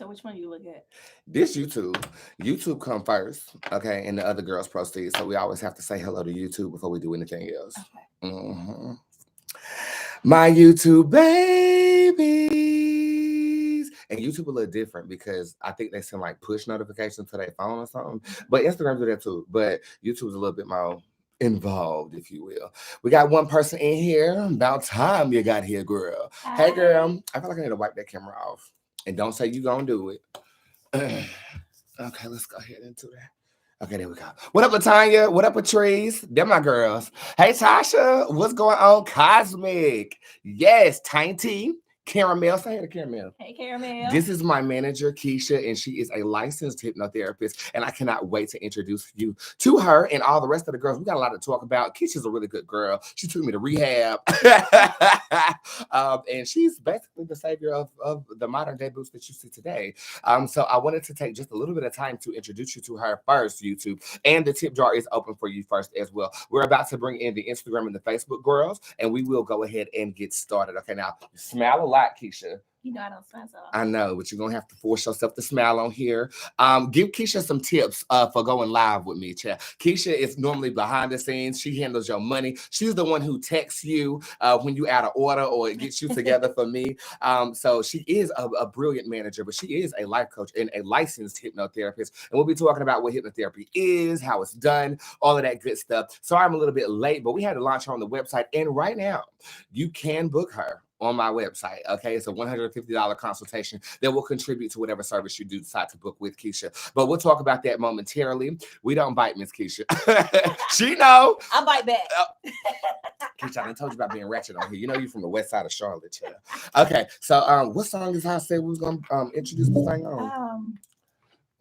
So which one do you look at? This YouTube. YouTube come first, okay, and the other girls proceed. So we always have to say hello to YouTube before we do anything else. Okay. My YouTube babies. And YouTube a little different because I think they send like push notifications to their phone or something. But Instagram do that too. But YouTube's a little bit more involved, if you will. We got one person in here. About time you got here, girl. Hi. Hey, girl. I feel like I need to wipe that camera off. And don't say you gonna do it. Okay, let's go ahead and do that. Okay, there we go. What up, Latanya? What up, Patrice? They're my girls. Hey, Tasha. What's going on? Cosmic. Yes, Tiny. Caramel. Say hey to Caramel. Hey, Caramel. This is my manager, Keisha, and she is a licensed hypnotherapist, and I cannot wait to introduce you to her and all the rest of the girls. We got a lot to talk about. Keisha's a really good girl. She took me to rehab, and she's basically the savior of the modern day Boots that you see today. So I wanted to take just a little bit of time to introduce you to her first, YouTube, and the tip jar is open for you first as well. We're about to bring in the Instagram and the Facebook girls, and we will go ahead and get started. Okay, now smile a lot, Keisha. You know I don't smile so often. I know, but you're gonna have to force yourself to smile on here. Give Keisha some tips for going live with me, Chad. Keisha is normally behind the scenes. She handles your money. She's the one who texts you when you out of order or gets you together for me. So she is a brilliant manager, but she is a life coach and a licensed hypnotherapist. And we'll be talking about what hypnotherapy is, how it's done, all of that good stuff. Sorry I'm a little bit late, but we had to launch her on the website. And right now, you can book her on my website. Okay, it's a $150 consultation that will contribute to whatever service you do decide to book with Keisha. But we'll talk about that momentarily. We don't bite, Miss Keisha. She know. I bite back. Keisha, I told you about being ratchet on here. You know you from the west side of Charlotte, child. Okay, so what song is I said we was gonna introduce the thing on?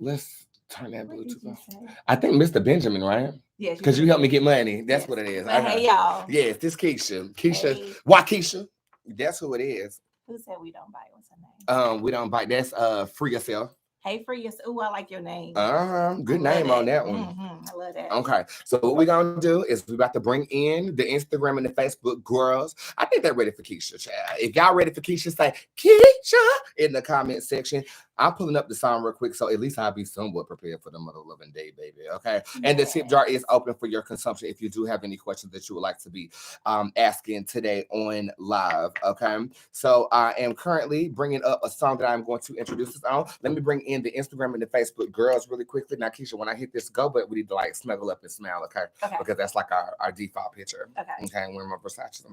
Let's turn that Bluetooth off. I think Mr. Benjamin, right? Yes. Because you helped me get money. That's what it is. But hey, y'all. Yes, this Keisha. Keisha. Hey. Why Keisha? That's who it is. Who said we don't bite? What's her name? We don't bite. That's Free Yourself. Hey, Free Yourself. Ooh, I like your name. Good name on that one. I love that. Okay, so what we're gonna do is we're about to bring in the Instagram and the Facebook girls. I think they're ready for Keisha, child. If y'all ready for Keisha, say Keisha in the comment section. I'm pulling up the song real quick, so at least I'll be somewhat prepared for the mother loving day, baby. Okay. Yes. And the tip jar is open for your consumption if you do have any questions that you would like to be asking today on live. Okay. So I am currently bringing up a song that I'm going to introduce us on. Let me bring in the Instagram and the Facebook girls really quickly. Now, Keisha, when I hit this go, but we need to like snuggle up and smile, okay? Because that's like our default picture. Okay. We're my Versace.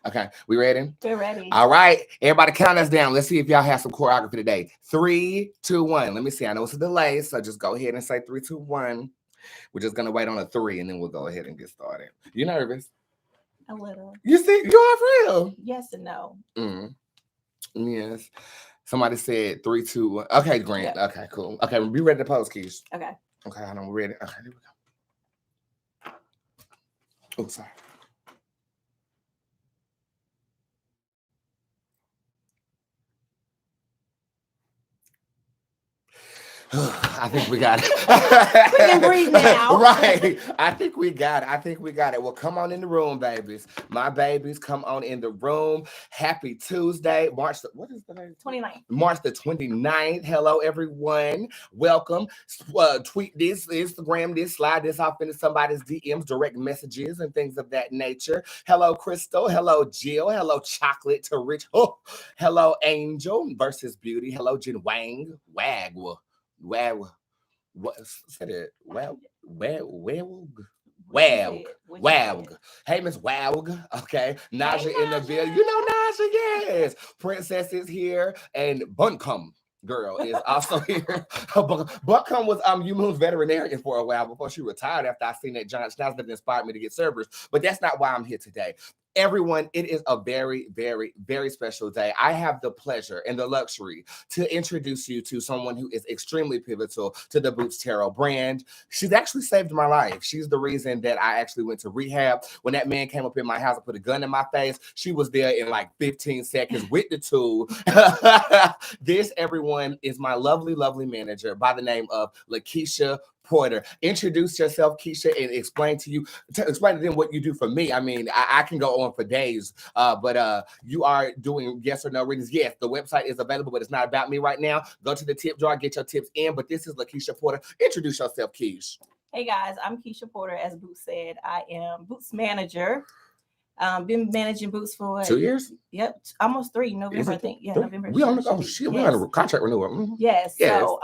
Okay, we ready? We're ready. All right, everybody count us down. Let's see if y'all have some choreography today. 3, 2, 1. Let me see. I know it's a delay, so just go ahead and say 3, 2, 1. We're just gonna wait on a 3, and then we'll go ahead and get started. You nervous? A little. You see, you are for real. Yes and no. Yes. Somebody said 3, 2, 1. Okay, Grant. Yep. Okay, cool. Okay, be ready to pose, Keisha. Okay. Okay, I know we're ready. Okay, here we go. Oh, sorry. I think we got it. We can breathe now. Right. I think we got it. Well, come on in the room, babies. My babies, come on in the room. Happy Tuesday. What is the name? 29th. March the 29th. Hello, everyone. Welcome. Tweet this, Instagram this, slide this off into somebody's DMs, direct messages, and things of that nature. Hello, Crystal. Hello, Jill. Hello, Chocolate to Rich. Oh, hello, Angel versus Beauty. Hello, Jen Wang. Wag. What said it? Wow. Hey, Miss Wag. Okay. Naja in the video. You know Naja, yes. Princess is here. And Buncombe girl is also here. Buncombe was Moon's veterinarian for a while before she retired after I seen that John Schnauzer that inspired me to get servers. But that's not why I'm here today. Everyone, it is a very, very, very special day. I have the pleasure and the luxury to introduce you to someone who is extremely pivotal to the Boots Tarot brand. She's actually saved my life. She's the reason that I actually went to rehab. When that man came up in my house and put a gun in my face, she was there in like 15 seconds with the tool. This, everyone, is my lovely, lovely manager by the name of Keisha Porter. Introduce yourself, Keisha, and explain to them what you do for me. I mean, I can go on for days, but you are doing yes or no readings. Yes, the website is available, but it's not about me right now. Go to the tip jar, get your tips in. But this is LaKeisha Porter. Introduce yourself, Keish. Hey guys, I'm Keisha Porter. As Boots said, I am Boots manager. Been managing Boots for 2 years? Yep, almost 3. November, I think. Yeah, November. We on we on a contract renewal. Mm-hmm. Yes. So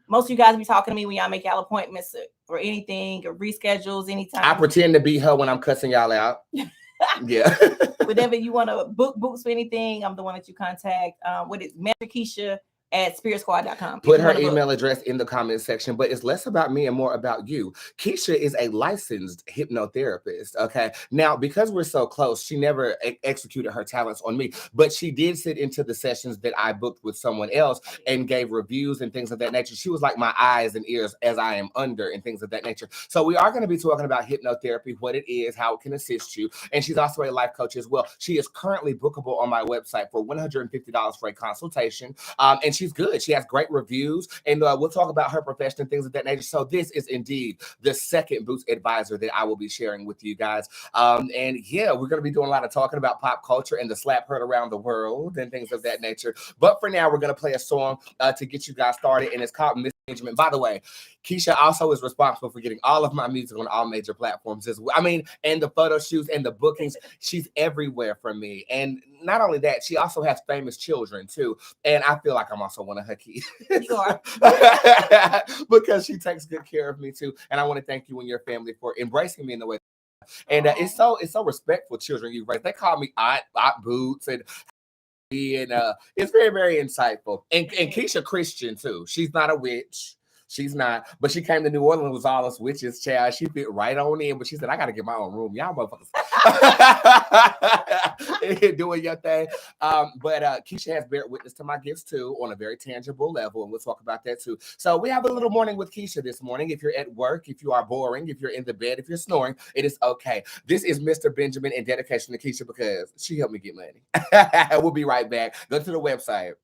most of you guys be talking to me when y'all make y'all appointments or anything or reschedules anytime. I pretend to be her when I'm cussing y'all out. Yeah. Whenever you want to book Boots for anything, I'm the one that you contact. What is Manager Keisha at spiritsquad.com. Put her email address in the comment section, but it's less about me and more about you. Keisha is a licensed hypnotherapist, okay? Now, because we're so close, she never executed her talents on me, but she did sit into the sessions that I booked with someone else and gave reviews and things of that nature. She was like my eyes and ears as I am under and things of that nature. So we are going to be talking about hypnotherapy, what it is, how it can assist you, and she's also a life coach as well. She is currently bookable on my website for $150 for a consultation, and she's good. She has great reviews, and we'll talk about her profession and things of that nature. So this is indeed the second Boots advisor that I will be sharing with you guys. And yeah, we're going to be doing a lot of talking about pop culture and the slap heard around the world and things of that nature. But for now, we're going to play a song to get you guys started, and it's called Miss Benjamin. By the way, Keisha also is responsible for getting all of my music on all major platforms as well. I mean, and the photo shoots and the bookings. She's everywhere for me. And not only that, she also has famous children too. And I feel like I'm also one of her kids. You are. Because she takes good care of me too. And I want to thank you and your family for embracing me in the way. And it's so respectful children you raise. They call me Aunt Boots and it's very, very insightful. And Keisha Christian too. She's not a witch. She's not, but she came to New Orleans with all us witches, child. She fit right on in, but she said, I got to get my own room. Y'all motherfuckers doing your thing. But Keisha has bear witness to my gifts too on a very tangible level, and we'll talk about that too. So we have a little morning with Keisha this morning. If you're at work, if you are boring, if you're in the bed, if you're snoring, it is okay. This is Mr. Benjamin in dedication to Keisha because she helped me get money. We'll be right back. Go to the website.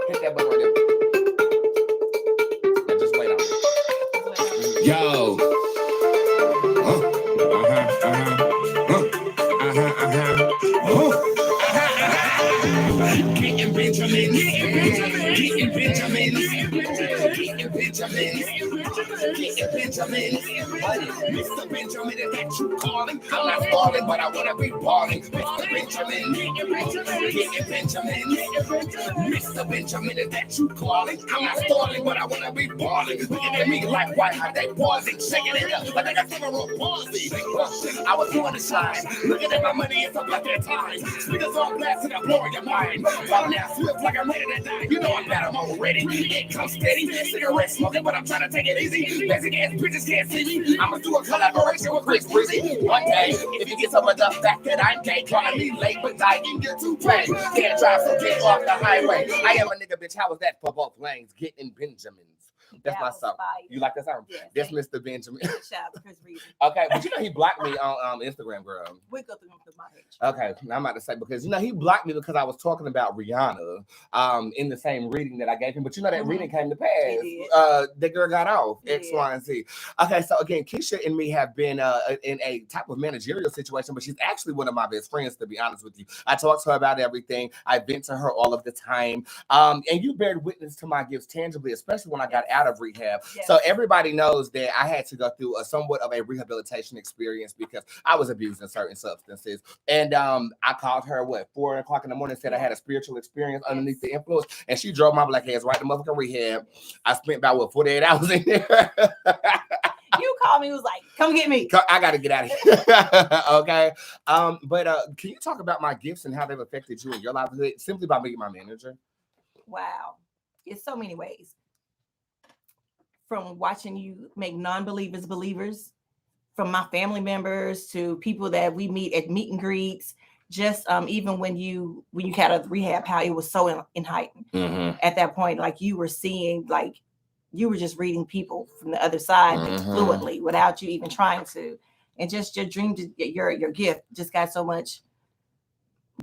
Hit that button right there. Now just wait on it. Yo. Getting Benjamin. Getting Benjamin. Getting Benjamin. Getting Benjamin. Mr. Benjamin, is that you calling? I'm not falling, but I want to be balling. Mr. Benjamin. Getting Benjamin. Mr. Benjamin, is that you calling? I'm not stalling, but I want to be balling. Looking at me like white hot, they pausing, shaking it up like I got several palsy. I was doing the shine. Looking at my money, it's up like that time. Speakers on blast and I'm blowing your mind. Falling down swift like I'm ready to die. You know I'm bad, I'm already. It comes steady. Cigarette smoking, but I'm trying to take it easy. Basic ass bitches can't see me. I'ma do a collaboration with Chris Breezy. One day, if you get some of the fact that I'm gay, calling me late, but I can get to play. Can't drive, so get off the highway. I am a nigga, bitch. How was that for both lanes? Getting Benjamins. That's my song. Fire. You like that song? Yes. That's Mr. Benjamin. Shout out to Chris Breezy. Okay, but you know he blocked me on Instagram, girl. We go through my page. Okay, I'm about to say because you know he blocked me because I was talking about Rihanna in the same reading that I gave him. But you know that reading came to pass. The girl got off X, Y, and Z. Okay, so again, Keisha and me have been in a type of managerial situation, but she's actually one of my best friends, to be honest with you. I talk to her about everything. I vent to her all of the time. And you bear witness to my gifts tangibly, especially when I got out of rehab. Yes. So everybody knows that I had to go through a somewhat of a rehabilitation experience because I was abusing certain substances. And I called her, 4 o'clock in the morning, said I had a spiritual experience underneath the influence. And she drove my black ass right to motherfucking rehab. I spent about, 48 hours in there. You called me, was like, come get me. I got to get out of here. Okay. But can you talk about my gifts and how they've affected you in your livelihood simply by being my manager? Wow. It's so many ways. From watching you make non-believers believers, from my family members to people that we meet at meet and greets, just even when you got out of rehab, how it was so heightened at that point, like you were seeing, like you were just reading people from the other side fluently without you even trying to, and just your dream, your gift just got so much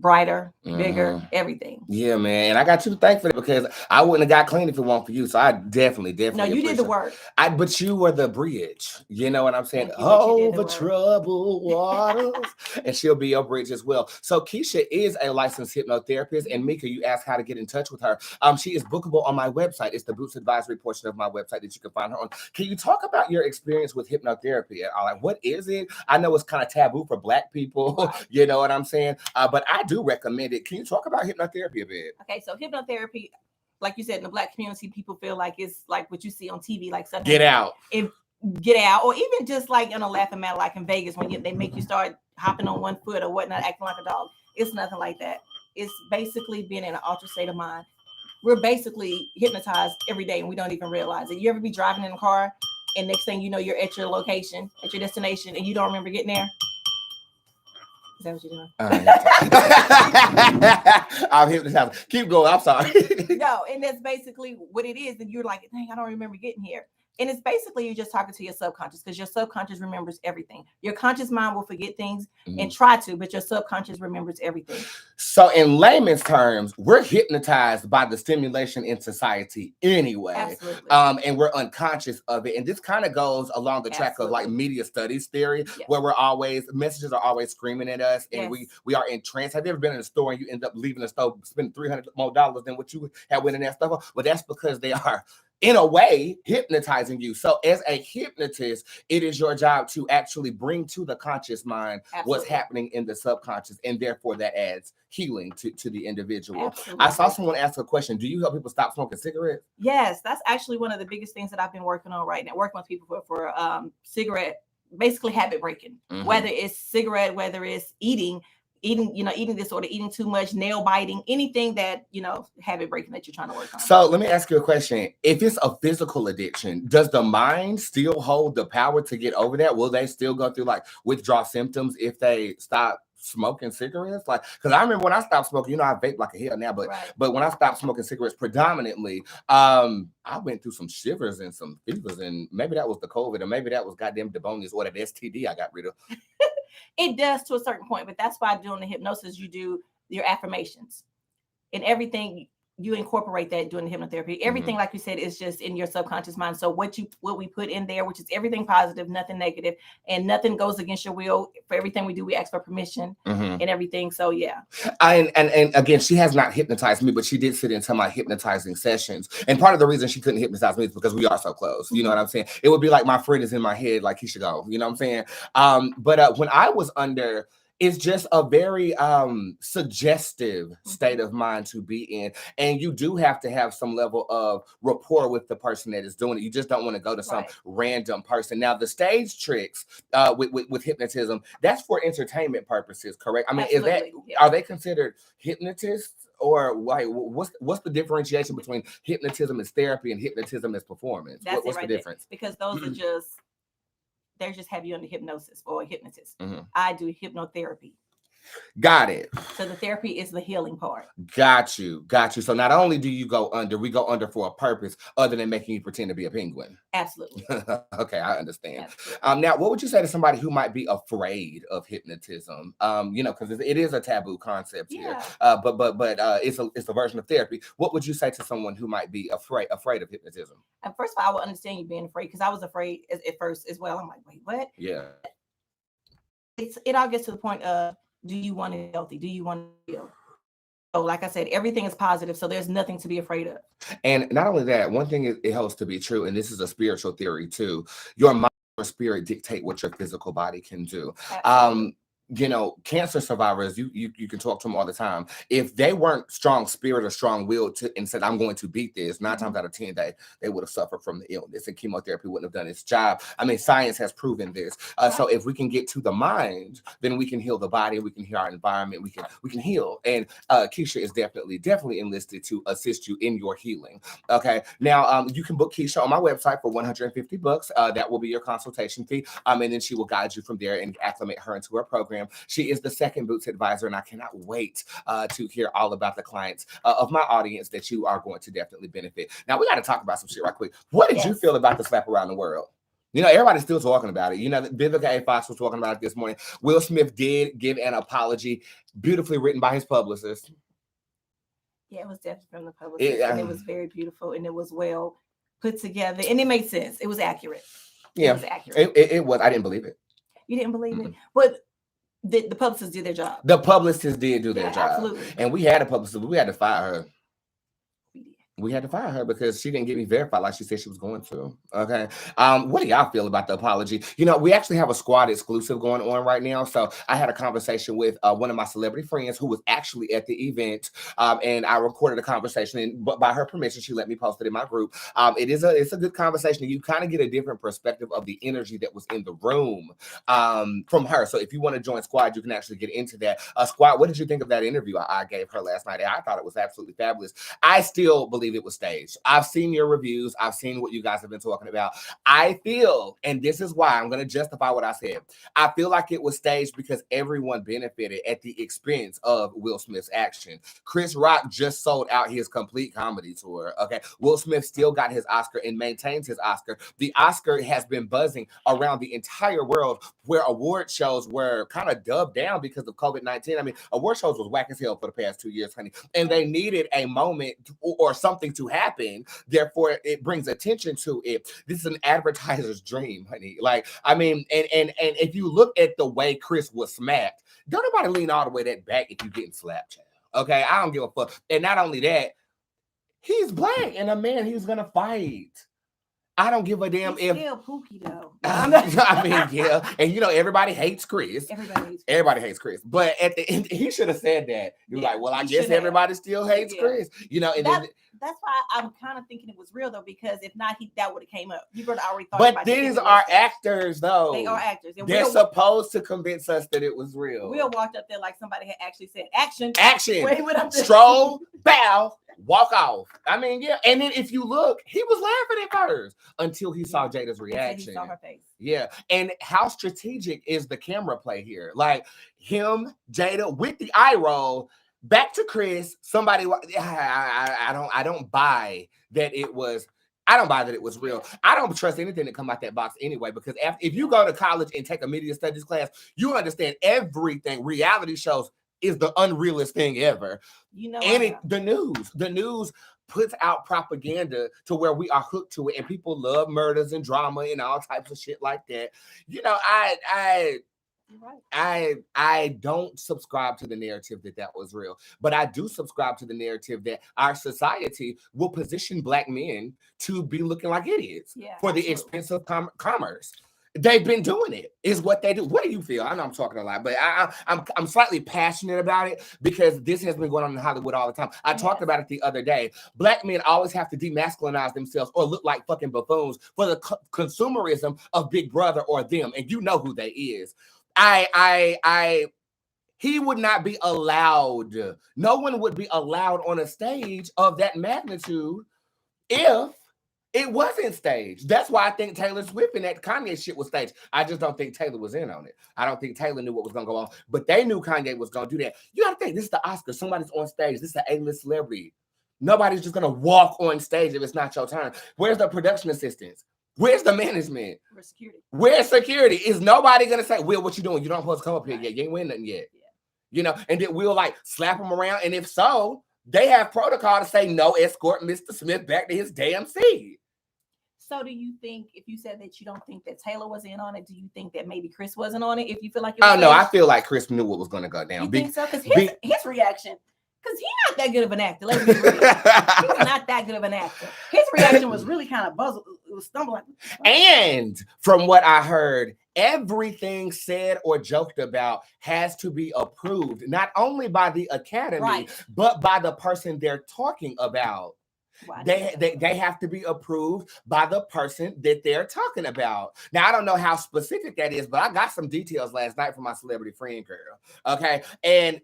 brighter, bigger, everything. Yeah, man. And I got you to thank for that because I wouldn't have got clean if it weren't for you. So I definitely No, you did the work. But you were the bridge. You know what I'm saying? Thank you, but you did the Over work. troubled waters. And she'll be your bridge as well. So Keisha is a licensed hypnotherapist. And Mika, you asked how to get in touch with her. She is bookable on my website. It's the Bootz advisory portion of my website that you can find her on. Can you talk about your experience with hypnotherapy at all? Like, what is it? I know it's kind of taboo for Black people. Right. You know what I'm saying? But I do recommend it. Can you talk about hypnotherapy a bit? Okay, so hypnotherapy, like you said, in the Black community, people feel like it's like what you see on TV, like something. Get out. Get out, or even just like in a laughing matter, like in Vegas, when they make you start hopping on one foot or whatnot, acting like a dog. It's nothing like that. It's basically being in an altered state of mind. We're basically hypnotized every day and we don't even realize it. You ever be driving in a car and next thing you know, you're at your location, at your destination, and you don't remember getting there? Is that what you're doing? I'm hypnotized. Keep going. I'm sorry. No, and that's basically what it is. And you're like, dang, I don't remember getting here. And it's basically you're just talking to your subconscious because your subconscious remembers everything. Your conscious mind will forget things and try to, but your subconscious remembers everything. So in layman's terms, we're hypnotized by the stimulation in society anyway. Absolutely. And we're unconscious of it. And this kind of goes along the track of like media studies theory, where messages are always screaming at us and we are in trance. Have you ever been in a store and you end up leaving the store, spending $300 more than what you had went in that stuff? Well, that's because they are, in a way, hypnotizing you. So as a hypnotist, it is your job to actually bring to the conscious mind what's happening in the subconscious, and therefore that adds healing to the individual. Absolutely. I saw someone ask a question. Do you help people stop smoking cigarettes? Yes, that's actually one of the biggest things that I've been working on right now, working with people for cigarette, basically habit breaking, whether it's cigarette, whether it's eating disorder, eating too much, nail biting, anything that, habit breaking that you're trying to work on. So let me ask you a question. If it's a physical addiction, does the mind still hold the power to get over that? Will they still go through like withdrawal symptoms if they stop smoking cigarettes? Like, because I remember when I stopped smoking, I vape like a hell now, but when I stopped smoking cigarettes predominantly, I went through some shivers and some fevers, and maybe that was the COVID, or maybe that was goddamn Devonia's or that STD I got rid of. It does to a certain point, but that's why doing the hypnosis, you do your affirmations and everything. You incorporate that doing the hypnotherapy. Everything, like you said, is just in your subconscious mind. So what we put in there, which is everything positive, nothing negative, and nothing goes against your will. For everything we do, we ask for permission and everything. So yeah. And again, she has not hypnotized me, but she did sit into my hypnotizing sessions. And part of the reason she couldn't hypnotize me is because we are so close. You know what I'm saying? It would be like my friend is in my head, like he should go. You know what I'm saying? But when I was under, it's just a very suggestive state of mind to be in. And you do have to have some level of rapport with the person that is doing it. You just don't want to go to some random person. Now, the stage tricks with hypnotism, that's for entertainment purposes, correct? I mean, are they considered hypnotists? Or like, what's the differentiation between hypnotism as therapy and hypnotism as performance? What's the difference? Because those are they just have you under hypnosis or a hypnotist. I do hypnotherapy. Got it. So the therapy is the healing part. Got you. So not only do you go under, we go under for a purpose other than making you pretend to be a penguin. Absolutely. Okay, I understand. Now, what would you say to somebody who might be afraid of hypnotism? Because it is a taboo concept here. But it's a version of therapy. What would you say to someone who might be afraid of hypnotism? And first of all, I would understand you being afraid because I was afraid at first as well. I'm like, wait, what? Yeah. It all gets to the point of, do you want it healthy? Do you want to heal? So like I said, everything is positive. So there's nothing to be afraid of. And not only that, one thing it holds to be true, and this is a spiritual theory too, your mind or spirit dictate what your physical body can do. Absolutely. Cancer survivors, you can talk to them all the time. If they weren't strong spirit or strong will and said, I'm going to beat this, 9 times out of 10, they would have suffered from the illness, and chemotherapy wouldn't have done its job. I mean, science has proven this. So if we can get to the mind, then we can heal the body, we can heal our environment, we can heal. And Keisha is definitely enlisted to assist you in your healing. Okay. Now, you can book Keisha on my website for $150. That will be your consultation fee. And then she will guide you from there and acclimate her into her program. She is the second Bootz advisor, and I cannot wait to hear all about the clients of my audience that you are going to definitely benefit. Now, we got to talk about some shit right quick. What did you feel about the slap around the world? You know, everybody's still talking about it. You know, Vivica A. Fox was talking about it this morning. Will Smith did give an apology, beautifully written by his publicist. Yeah, it was definitely from the publicist, and it was very beautiful, and it was well put together, and it made sense. It was accurate. Yeah, it was accurate. It was. I didn't believe it. You didn't believe it, but the publicists did their job. The publicists did do their job, absolutely. And we had a publicist, but we had to fire her. We had to fire her because she didn't get me verified like she said she was going to. Okay. What do y'all feel about the apology? You know, we actually have a squad exclusive going on right now. So I had a conversation with one of my celebrity friends who was actually at the event. And I recorded a conversation, and by her permission, she let me post it in my group. It's a good conversation. You kind of get a different perspective of the energy that was in the room from her. So if you want to join squad, you can actually get into that. Squad, what did you think of that interview I gave her last night? I thought it was absolutely fabulous. I still believe it was staged. I've seen your reviews. I've seen what you guys have been talking about. I feel, and this is why I'm going to justify what I said. I feel like it was staged because everyone benefited at the expense of Will Smith's action. Chris Rock just sold out his complete comedy tour. Okay. Will Smith still got his Oscar and maintains his Oscar. The Oscar has been buzzing around the entire world, where award shows were kind of dubbed down because of COVID-19. I mean, award shows was whack as hell for the past 2 years, honey. And they needed a moment or something to happen. Therefore, it brings attention to it. This is an advertiser's dream, honey. Like, I mean, and if you look at the way Chris was smacked, don't nobody lean all the way that back if you're getting slapped, child. Okay, I don't give a fuck. And not only that, he's black and a man he's gonna fight. I don't give a damn He's still Pookie though. I mean, yeah, and you know everybody hates Chris. Everybody hates Chris. But at the end, he should have said that. He was like, "Well, I guess everybody still hates Chris." You know, and that's why I'm kind of thinking it was real though, because if not, that would have came up. You would have already thought. But these are actors, though. They are actors. And they're supposed to convince us that it was real. Will walked up there like somebody had actually said, "Action, action." When he went up there. Stroll, bow, walk off. I mean, yeah. And then if you look, he was laughing at first until he saw Jada's reaction. He saw her face. Yeah. And how strategic is the camera play here? Like him, Jada with the eye roll. Back to Chris. Somebody, I don't buy that it was. I don't buy that it was real. I don't trust anything that come out that box anyway, because if you go to college and take a media studies class, you understand everything. Reality shows is the unrealest thing ever. You know, and the news puts out propaganda to where we are hooked to it, and people love murders and drama and all types of shit like that. You know, I don't subscribe to the narrative that was real, but I do subscribe to the narrative that our society will position black men to be looking like idiots for the expense of commerce. They've been doing it, is what they do. What do you feel? I know I'm talking a lot, but I'm slightly passionate about it because this has been going on in Hollywood all the time. I talked about it the other day. Black men always have to demasculinize themselves or look like fucking buffoons for the consumerism of Big Brother or them, and you know who they is. He would not be allowed. No one would be allowed on a stage of that magnitude if it wasn't staged. That's why I think Taylor Swift and that Kanye shit was staged. I just don't think Taylor was in on it. I don't think Taylor knew what was going to go on, but they knew Kanye was going to do that. You got to think, this is the Oscars. Somebody's on stage. This is an A-list celebrity. Nobody's just going to walk on stage if it's not your turn. Where's the production assistants? Where's the management? Where's security? Where's security? Is nobody going to say, Will, what you doing? You don't supposed to come up here yet. You ain't win nothing yet. Yeah. You know, and then we'll like slap them around. And if so, they have protocol to say, no, escort Mr. Smith back to his damn seat. So do you think, if you said that you don't think that Taylor was in on it, do you think that maybe Chris wasn't on it? If you feel like it was no, I feel like Chris knew what was going to go down. You think so? Because his reaction, because he's not that good of an actor. Let's be real. He's not that good of an actor. His reaction was really kind of buzzed. It was stumbling. And from what I heard, everything said or joked about has to be approved, not only by the Academy, but by the person they're talking about. They have to be approved by the person that they're talking about. Now, I don't know how specific that is, but I got some details last night from my celebrity friend girl. Okay. And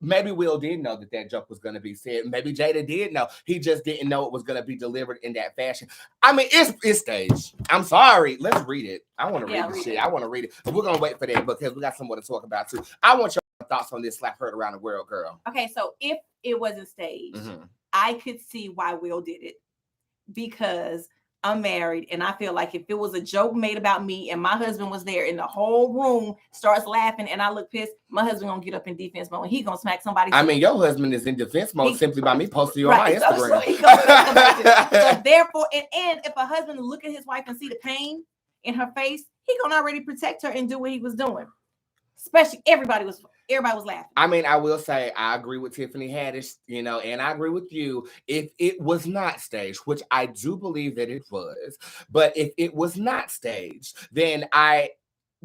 maybe Will did know that joke was going to be said. Maybe Jada did know. He just didn't know it was going to be delivered in that fashion. I mean, it's staged. I'm sorry. Let's read it. I want to read this shit. I want to read it. But we're going to wait for that because we got some more to talk about too. I want your thoughts on this slap heard around the world, girl. Okay, so if it wasn't staged, I could see why Will did it, because I'm married, and I feel like if it was a joke made about me and my husband was there and the whole room starts laughing and I look pissed, my husband gonna get up in defense mode and he gonna smack somebody. I mean, your husband is in defense mode simply by me posting you on my right, Instagram. So he gonna smack somebody too. So therefore, and if a husband look at his wife and see the pain in her face, he gonna already protect her and do what he was doing. Especially everybody was laughing. I mean, I will say I agree with Tiffany Haddish, you know, and I agree with you. If it was not staged, which I do believe that it was, but if it was not staged, then I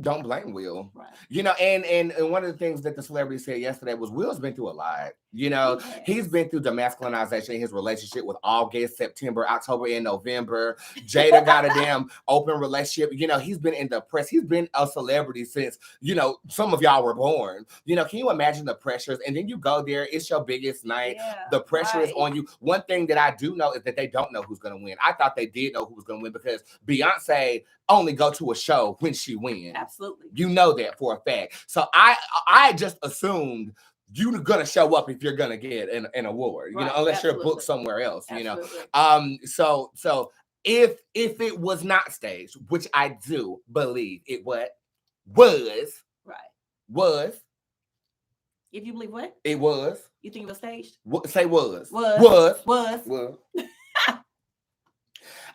don't blame Will. Right. You know, and one of the things that the celebrity said yesterday was Will's been through a lot. You know, he's been through demasculinization in his relationship with August, September, October, and November. Jada got a damn open relationship. You know, he's been in the press. He's been a celebrity since, you know, some of y'all were born. You know, can you imagine the pressures? And then you go there, it's your biggest night. Yeah, the pressure is on you. One thing that I do know is that they don't know who's going to win. I thought they did know who was going to win because Beyonce only go to a show when she wins. Absolutely. You know that for a fact. So I just assumed you're gonna show up if you're gonna get an award, you know, unless you're booked somewhere else, you know. So if it was not staged, which I do believe it was. If you believe what? It was. You think it was staged? Say was.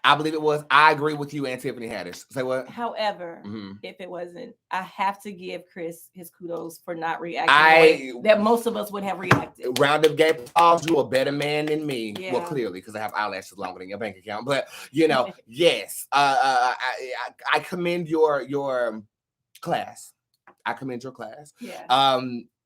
I believe it was. I agree with you and Tiffany Haddish. Say what? However, if it wasn't, I have to give Chris his kudos for not reacting that most of us would have reacted. Round of gay applause. You a better man than me. Yeah. Well, clearly, because I have eyelashes longer than your bank account. But you know, yes. I commend your class. I commend your class. Yeah.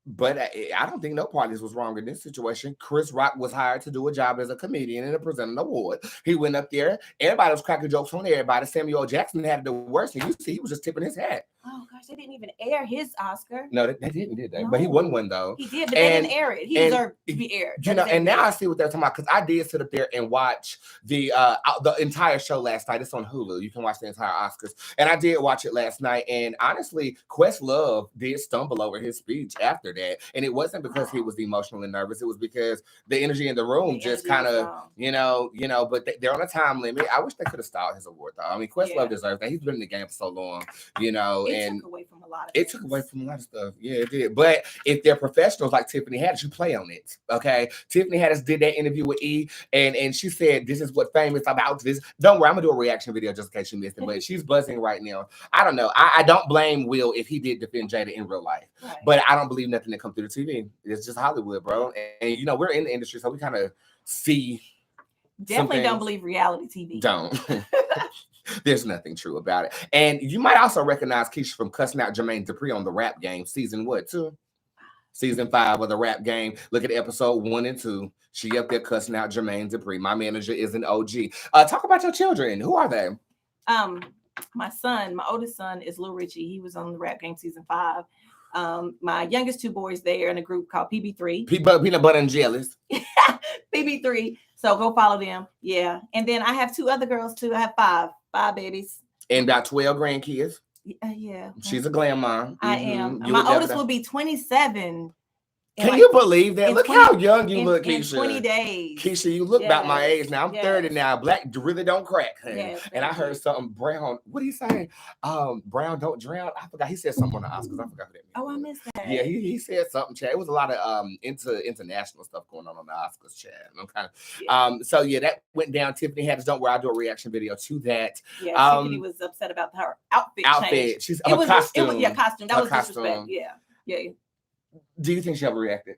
But I don't think no parties was wrong in this situation. Chris Rock was hired to do a job as a comedian and to present an award. He went up there. Everybody was cracking jokes on everybody. Samuel L. Jackson had the worst. And you see, he was just tipping his hat. Oh, gosh, they didn't even air his Oscar. No, they didn't, did they? No. But he won one, though. He did, but they didn't air it. He deserved to be aired. You know, and now I see what they're talking about, because I did sit up there and watch the entire show last night. It's on Hulu. You can watch the entire Oscars. And I did watch it last night. And honestly, Questlove did stumble over his speech after that. And it wasn't because he was emotionally nervous. It was because the energy in the room just kind of, you know, but they're on a time limit. I wish they could have stalled his award, though. I mean, Questlove deserves that. He's been in the game for so long, you know. It took away from a lot of It took away from a lot of stuff. Yeah, it did. But if they're professionals like Tiffany Haddish, you play on it. Okay. Tiffany Haddish did that interview with E, and she said, this is what fame is about. This. Don't worry, I'm gonna do a reaction video just in case you missed it. But she's buzzing right now. I don't know. I don't blame Will if he did defend Jada in real life. Right. But I don't believe nothing that comes through the TV. It's just Hollywood, bro. And you know, we're in the industry, so we kind of see. Definitely don't believe reality TV. Don't. There's nothing true about it. And you might also recognize Keisha from cussing out Jermaine Dupri on the Rap Game. Season 2? Season 5 of the Rap Game. Look at episode 1 and 2. She up there cussing out Jermaine Dupri. My manager is an OG. Talk about your children. Who are they? My oldest son is Lil Richie. He was on the Rap Game season 5. My youngest 2 boys, they are in a group called PB3. Peanut Butter and Jellies. PB3. So go follow them. Yeah. And then I have 2 other girls too. I have 5 babies. And about 12 grandkids. Yeah. She's a glam mom. I am. My oldest will be 27. Can you believe that? Look how young you look, Keisha. In 20 days. Keisha, you look about my age now. I'm 30 now. Black really don't crack. Yes, and I heard something, Brown. What did he say? Brown don't drown. I forgot. He said something on the Oscars. I forgot who that means. Oh, I missed that. Yeah, he said something, Chad. It was a lot of international stuff going on the Oscars, Chad. So yeah, that went down. Tiffany Haddish, don't worry, I'll do a reaction video to that. Yeah, Tiffany was upset about her outfit change. She's her costume. Costume. That was disrespect. Yeah. Do you think she ever reacted?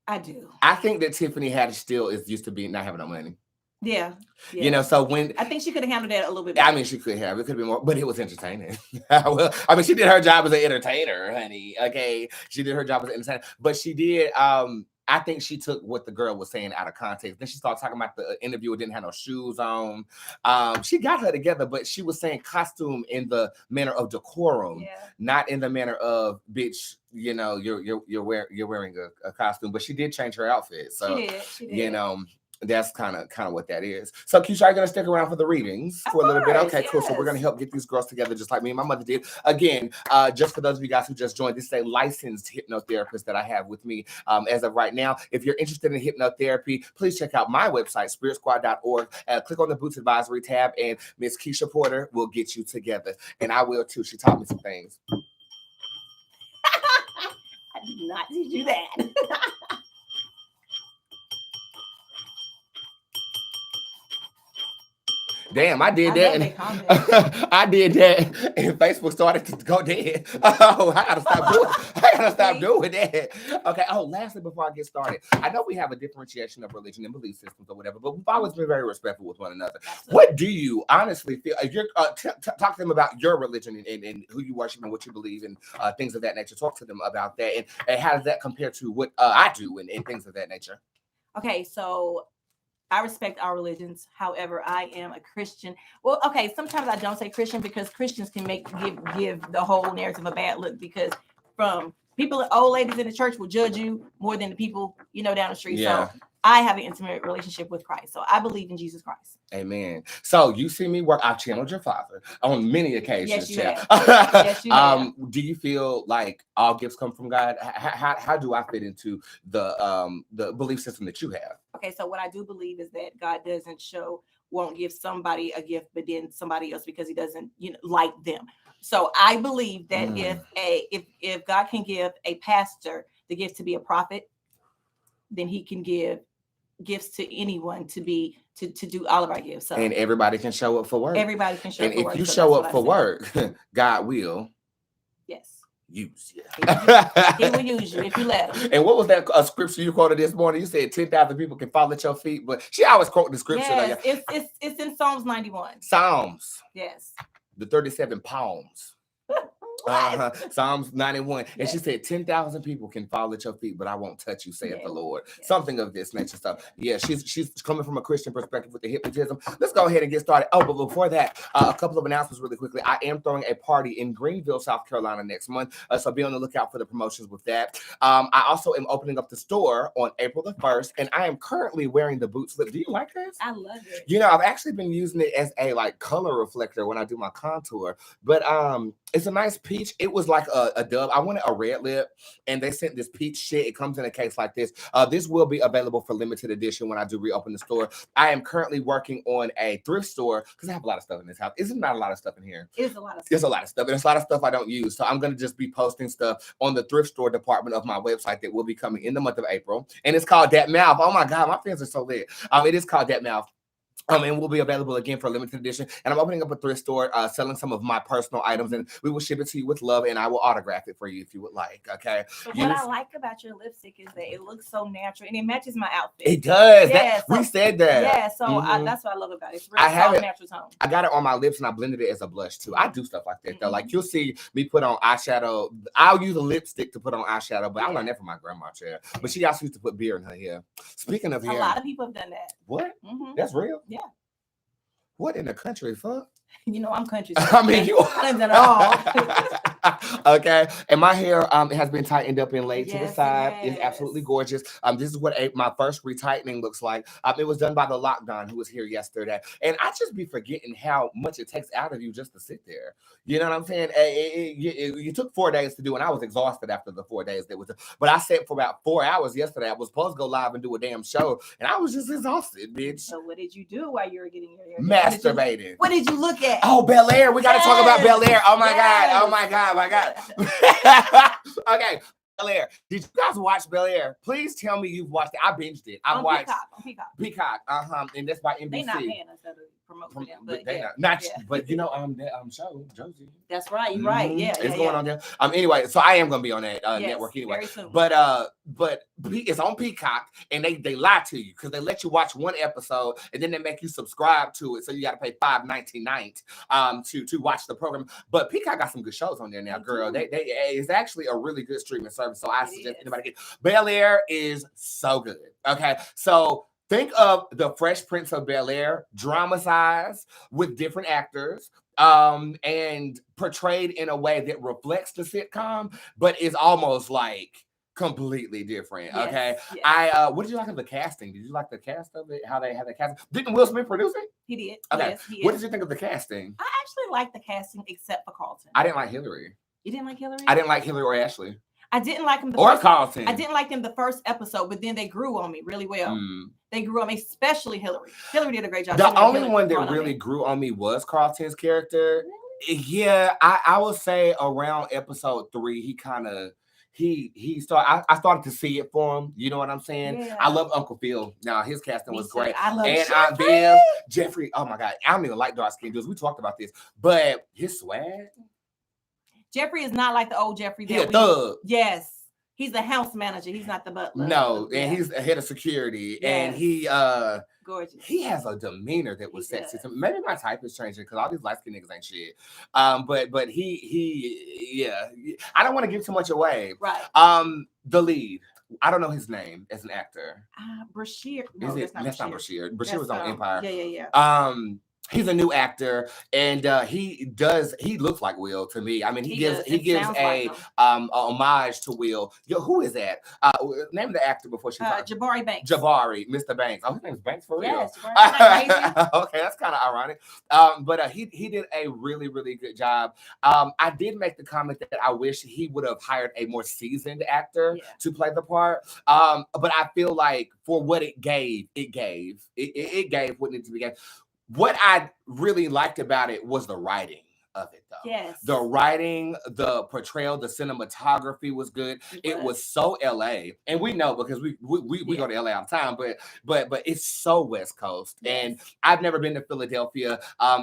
I do. I think that Tiffany Haddish still is used to be not having no money. Yeah. You know, so when I think she could have handled that a little bit better. I mean, she could have. It could be more, but it was entertaining. Well, I mean, she did her job as an entertainer, honey. Okay, she did her job as an entertainer, but she did. I think she took what the girl was saying out of context. Then she started talking about the interviewer didn't have no shoes on. She got her together, but she was saying costume in the manner of decorum, not in the manner of bitch. You know, you're wearing a costume, but she did change her outfit. So she did. You know. That's kind of what that is. So, Keisha, are you going to stick around for the readings for a little bit? course, Okay, cool. So we're going to yes. help get these girls together just like me and my mother did. Again, just for those of you guys who just joined, this is a licensed hypnotherapist that I have with me as of right now. If you're interested in hypnotherapy, please check out my website, spiritsquad.org. Click on the Boots Advisory tab, and Miss Keisha Porter will get you together. And I will too. She taught me some things. I did not teach you that. Damn, I did I that. love And that comment. I did that, and Facebook started to go dead. Oh, I gotta stop doing. I gotta stop doing that. Okay. Oh, lastly, before I get started, I know we have a differentiation of religion and belief systems or whatever, but we've always been very respectful with one another. Absolutely. What do you honestly feel? If you're talk to them about your religion and who you worship and what you believe and things of that nature. Talk to them about that, and how does that compare to what I do and things of that nature? Okay, so I respect all religions. However, I am a Christian. Well, okay, sometimes I don't say Christian because Christians can give the whole narrative a bad look, because from people, old ladies in the church will judge you more than the people down the street. Yeah. So I have an intimate relationship with Christ. So I believe in Jesus Christ. Amen. So you see me work. I've channeled your father on many occasions. Yes, you have. Yes, you have. Do you feel like all gifts come from God? How do I fit into the belief system that you have? Okay, so what I do believe is that God won't give somebody a gift, but then somebody else, because he doesn't like them. So I believe that if God can give a pastor the gift to be a prophet, then he can give gifts to anyone to do all of our gifts. So, and everybody can show up for work. Everybody can show up for work. And if you show up for work, God will use you. He will use you if you let him. And what was that scripture you quoted this morning? You said 10,000 people can fall at your feet, but she always quote the scripture. Yes, it's in Psalms 91. Psalms. Yes. The 37 Palms. Psalms 91. And she said 10,000 people can fall at your feet, but I won't touch you, saith the Lord. Something of this nature stuff. Yeah, she's coming from a Christian perspective with the hypnotism. Let's go ahead and get started. Oh, but before that, a couple of announcements really quickly. I am throwing a party in Greenville, South Carolina next month, so be on the lookout for the promotions with that. I also am opening up the store on April the 1st, and I am currently wearing the boot slip. Do you like this? I love it. I've actually been using it as a color reflector when I do my contour, but it's a nice peach. It was like a dub. I wanted a red lip, and they sent this peach shit. It comes in a case like this. This will be available for limited edition when I do reopen the store. I am currently working on a thrift store because I have a lot of stuff in this house. Isn't not a lot of stuff in here? It's a lot of stuff. There's a lot of stuff, and there's a lot of stuff I don't use. So I'm going to just be posting stuff on the thrift store department of my website that will be coming in the month of April, and it's called Dat Mouth. Oh my God, my fans are so lit. It is called Dat Mouth. And will be available again for a limited edition. And I'm opening up a thrift store, selling some of my personal items, and we will ship it to you with love, and I will autograph it for you if you would like. Okay. But what I like about your lipstick is that it looks so natural and it matches my outfit. It does. Yeah, we said that. Yeah, so that's what I love about it. It's I have natural tone. I got it on my lips and I blended it as a blush too. I do stuff like that though. Like you'll see me put on eyeshadow. I'll use a lipstick to put on eyeshadow, but I learned that from my grandma chair. But she also used to put beer in her hair. Speaking of hair, a lot of people have done that. What? That's real? Yeah. What in the country, fuck? I'm country. I mean, you I've done it all. Okay, and my hair has been tightened up and laid to the side. Yes. It's absolutely gorgeous. This is what my first retightening looks like. It was done by the Lockdown, who was here yesterday, and I just be forgetting how much it takes out of you just to sit there. You know what I'm saying? You took 4 days to do, and I was exhausted after the 4 days. But I sat for about 4 hours yesterday. I was supposed to go live and do a damn show, and I was just exhausted, bitch. So what did you do while you were getting your hair? Masturbating. What did you look at? Oh, Bel-Air. We got to talk about Bel-Air. Oh my God. Oh my God. My God. Okay. Bel-Air. Did you guys watch Bel-Air? Please tell me you've watched it. I binged it. I watched Peacock. And that's by NBC. They not paying us to promote for them, but they not but that show Josie. That's right. You're right. Yeah, it's going on there. Anyway, so I am going to be on that network anyway. Very soon. But it's on Peacock, and they lie to you because they let you watch one episode and then they make you subscribe to it, so you got to pay $5.99 to watch the program. But Peacock got some good shows on there now, girl. It's actually a really good streaming service, so I suggest anybody get. Bel-Air is so good. Okay, so think of the Fresh Prince of Bel-Air dramatized with different actors. And portrayed in a way that reflects the sitcom, but is almost like completely different. Yes, Okay. yes. What did you like of the casting? Did you like the cast of it? How they had the cast? Didn't Will Smith produce it? He did. Okay. Yes, he What is. did you think of the casting? I actually liked the casting except for Carlton. I didn't like Hillary. You didn't like Hillary? I didn't like Hillary or Ashley. I didn't like him Or Carlton. I didn't like them the first episode, but then they grew on me really well. Mm. They grew on me, especially Hillary. Hillary did a great job. The only one that really grew on me was Carlton's character. Really? Yeah, I would say around episode 3, he kind of he started. I started to see it for him. You know what I'm saying? Yeah. I love Uncle Phil. Now his casting was great. I love and Aunt Bev, Jeffrey. Oh my God, I don't even like dark skinned dudes. We talked about this, but his swag. Jeffrey is not like the old Jeffrey. He a thug. Yes. He's the house manager. He's not the butler. No, and he's the head of security. Yes. And he gorgeous. He has a demeanor that was sexy to me. Maybe my type is changing because all these light-skinned niggas ain't shit. But he yeah. I don't want to give too much away. Right. The lead. I don't know his name as an actor. Brashear. No, that's not Brashear. Brashear was on Empire. Yeah. He's a new actor, and he looks like Will to me. I mean, he gives a homage to Will. Yo, who is that? Name the actor before she Jabari Banks. Jabari, Mr. Banks. Oh, his name's Banks for real. Yes, Jabari. Okay, that's kind of ironic. But he did a really, really good job. I did make the comment that I wish he would have hired a more seasoned actor to play the part. But I feel like for what it gave what needed to be gave. What I really liked about it was the writing of it, though. Yes. The writing, the portrayal, the cinematography was good. It was so LA, and we know because we go to LA all the time, but it's so West Coast, and I've never been to Philadelphia.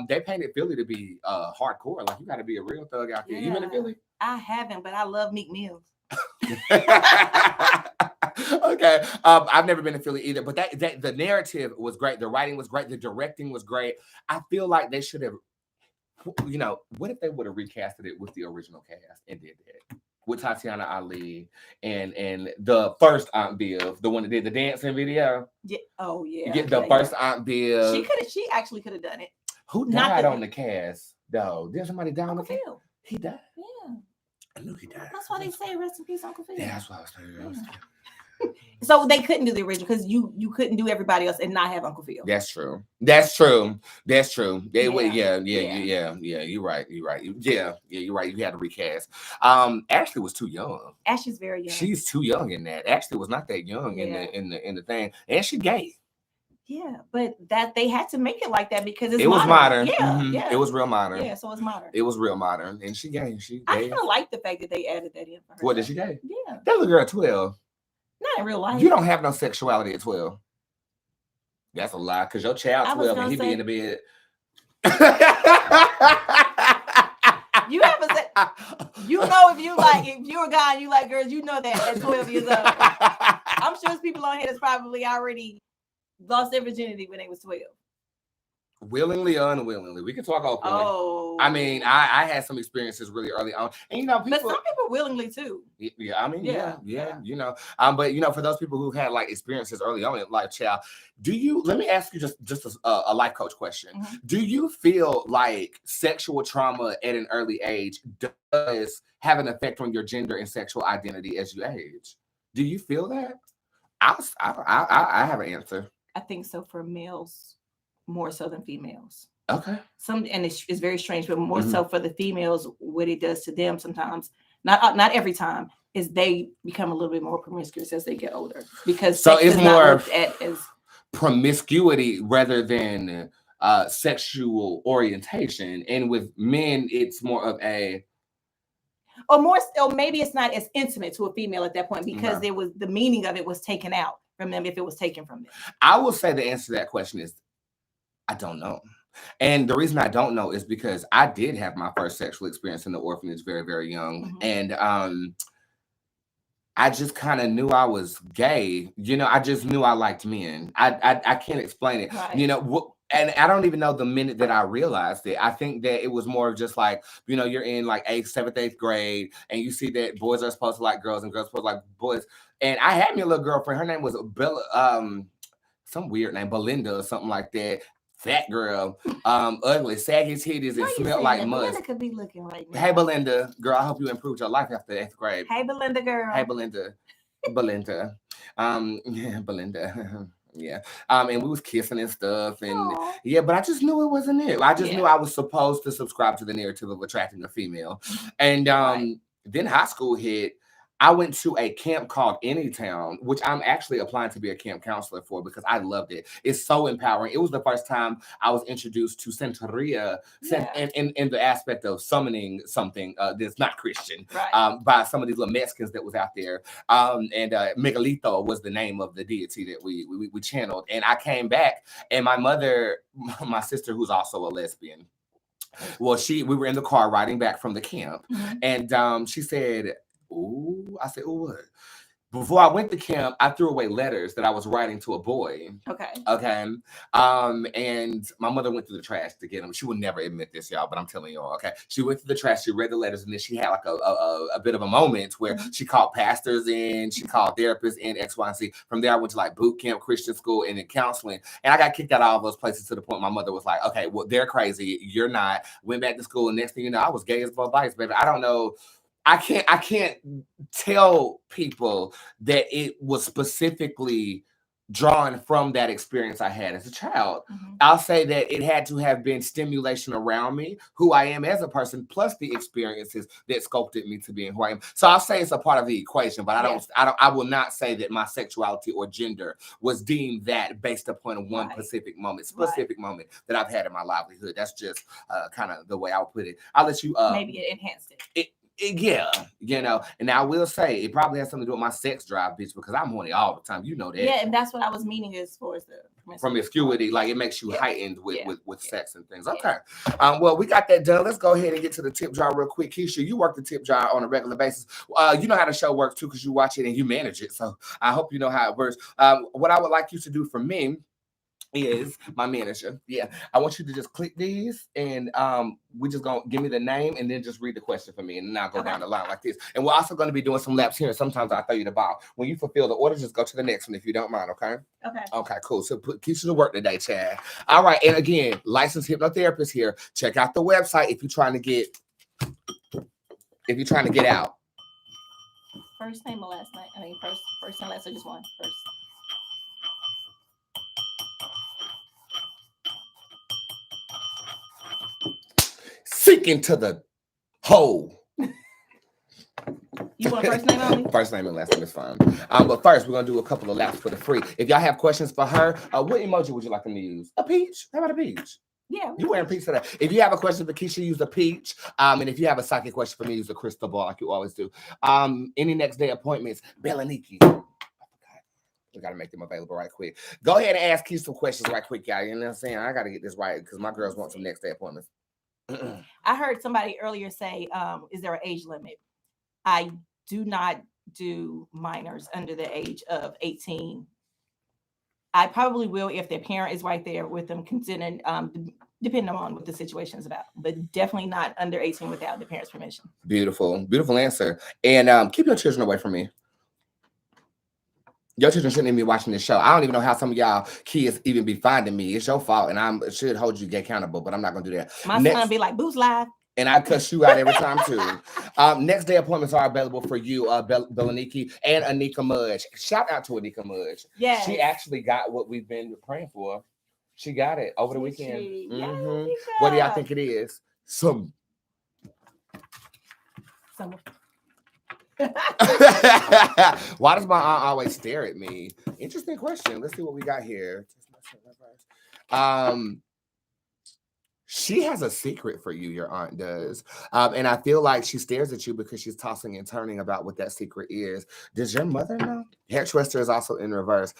They painted Philly to be hardcore, like you got to be a real thug out there. You been to Philly? I haven't, but I love Meek Mills. Okay, I've never been to Philly either, but that the narrative was great, the writing was great, the directing was great. I feel like they should have, what if they would have recasted it with the original cast and did that with Tatiana Ali and the first Aunt Bev, the one that did the dancing video. Yeah. Oh yeah. The first Aunt Bev. She actually could have done it. Who died on the cast though? Did somebody die on the cast? He died. Yeah. I knew he died. That's why they say rest in peace, Uncle Phil. Yeah, that's what I was saying. So they couldn't do the original because you couldn't do everybody else and not have Uncle Phil. That's true. You're right. Yeah, you're right. You had to recast. Ashley was too young. Ashley's very young. She's too young in that. Ashley was not that young in the thing, and she gay. Yeah, but that they had to make it like that because it was modern. Yeah, mm-hmm. It was real modern. Yeah, so it's modern. It was real modern, and she gay. I kind of like the fact that they added that in for her. What, did she gay? Yeah, that little girl at 12. Not in real life. You don't have no sexuality at 12. That's a lie, because your child 12 and he be in the bed. You haven't said. If you're a guy and you like girls, you know that at 12 years old. I'm sure there's people on here that's probably already lost their virginity when they was 12. Willingly or unwillingly, we can talk openly. Oh, I mean, I had some experiences really early on, and people, but some people willingly too. Yeah, I mean, yeah. But for those people who had like experiences early on in life, child, let me ask you just a life coach question. Mm-hmm. Do you feel like sexual trauma at an early age does have an effect on your gender and sexual identity as you age? Do you feel that? I have an answer. I think so for males. More so than females. Okay. And it's very strange, but more so for the females, what it does to them sometimes, not every time, is they become a little bit more promiscuous as they get older. Because so it's more as promiscuity rather than sexual orientation. And with men, it's more of a or maybe it's not as intimate to a female at that point because there was the meaning of it was taken out from them if it was taken from them. I will say the answer to that question is I don't know. And the reason I don't know is because I did have my first sexual experience in the orphanage very, very young. Mm-hmm. And I just kind of knew I was gay. I just knew I liked men. I can't explain it. Right. And I don't even know the minute that I realized it. I think that it was more of just like, you're in like 8th, 7th, 8th grade, and you see that boys are supposed to like girls and girls are supposed to like boys. And I had me a little girlfriend. Her name was Bella, some weird name, Belinda or something like that. Fat girl, ugly, saggy titties, and smelled like mud. Belinda could be looking right now. Hey, Belinda, girl, I hope you improved your life after 8th grade. Hey, Belinda, girl. Hey, Belinda. Belinda. Yeah, Belinda. Yeah. And we was kissing and stuff, and Aw. yeah, but I just knew it wasn't it. I just knew Yeah. I was supposed to subscribe to the narrative of attracting a female. And Right. then high school hit. I went to a camp called Anytown, which I'm actually applying to be a camp counselor for because I loved it. It's so empowering. It was the first time I was introduced to Santeria Yeah. in the aspect of summoning something that's not Christian Right. by some of these little Mexicans that was out there. And Miguelito was the name of the deity that we channeled. And I came back, and my mother, my sister, who's also a lesbian, well, we were in the car riding back from the camp, Mhm. and she said, "Ooh," I said, "Ooh, what?" Before I went to camp, I threw away letters that I was writing to a boy. Okay. Okay. And my mother went through the trash to get them. She would never admit this, y'all, but I'm telling y'all, okay. She went through the trash, she read the letters, and then she had like a bit of a moment where Mhm. she called pastors in, she called therapists in, X, Y, and Z. From there, I went to like boot camp, Christian school, and then counseling. And I got kicked out of all those places to the point my mother was like, okay, well, they're crazy. You're not. Went back to school, and next thing you know, I was gay as both bites, baby. I don't know. I can't tell people that it was specifically drawn from that experience I had as a child. Mhm. I'll say that it had to have been stimulation around me, who I am as a person, plus the experiences that sculpted me to being who I am. So I'll say it's a part of the equation, but I will not say that my sexuality or gender was deemed that based upon one Right. specific moment Right. that I've had in my livelihood. That's just kind of the way I'll put it. I'll let you Maybe it enhanced it. yeah, and I will say it probably has something to do with my sex drive, bitch, because I'm horny all the time. You know that. Yeah, and that's what I was meaning as far as the Promiscuity, like it makes you Yeah. heightened with Yeah. with Yeah. sex and things. Yeah. Okay. Well, we got that done. Let's go ahead and get to the tip jar real quick. Keisha, you work the tip jar on a regular basis. You know how the show works too, because you watch it and you manage it. So I hope you know how it works. What I would like you to do for me is my manager. Yeah. I want you to just click these, and we just gonna give me the name and then just read the question for me, and then I'll go down the line like this. And we're also gonna be doing some laps here. Sometimes I throw you the ball. When you fulfill the order, just go to the next one if you don't mind, okay? Okay. Okay, cool. So put Keisha to work today, Chad. All right, and again, licensed hypnotherapist here. Check out the website if you're trying to get out. First name or last name? I mean, first and last, or just one first. Seek into the hole. You want first name only? First name and last name is fine. But first, we're gonna do a couple of laps for the free. If y'all have questions for her, what emoji would you like them to use? A peach? How about a peach? Yeah. You wearing peach today. If you have a question for Keisha, use a peach. And if you have a psychic question for me, use a crystal ball like you always do. Any next day appointments, Bel-Air. We gotta make them available right quick. Go ahead and ask Keisha some questions right quick, y'all. You know what I'm saying? I gotta get this right because my girls want some next day appointments. I heard somebody earlier say, is there an age limit? I do not do minors under the age of 18. I probably will if their parent is right there with them consenting, depending on what the situation is about, but definitely not under 18 without the parents' permission. Beautiful, beautiful answer. And keep your children away from me. Your children shouldn't even be watching this show. I don't even know how some of y'all kids even be finding me. It's your fault, and I should hold you accountable, but I'm not gonna do that. My son be like, Bootz live. And I cuss you out every time too. Next day appointments are available for you, Belaniki and Anika Mudge. Shout out to Anika Mudge. Yeah. She actually got what we've been praying for. She got it over the weekend. Mm-hmm. What do y'all think it is? Some. Why does my aunt always stare at me? Interesting question. Let's see what we got here. She has a secret for you, your aunt does. And I feel like she stares at you because she's tossing and turning about what that secret is. Does your mother know? Hair twister is also in reverse.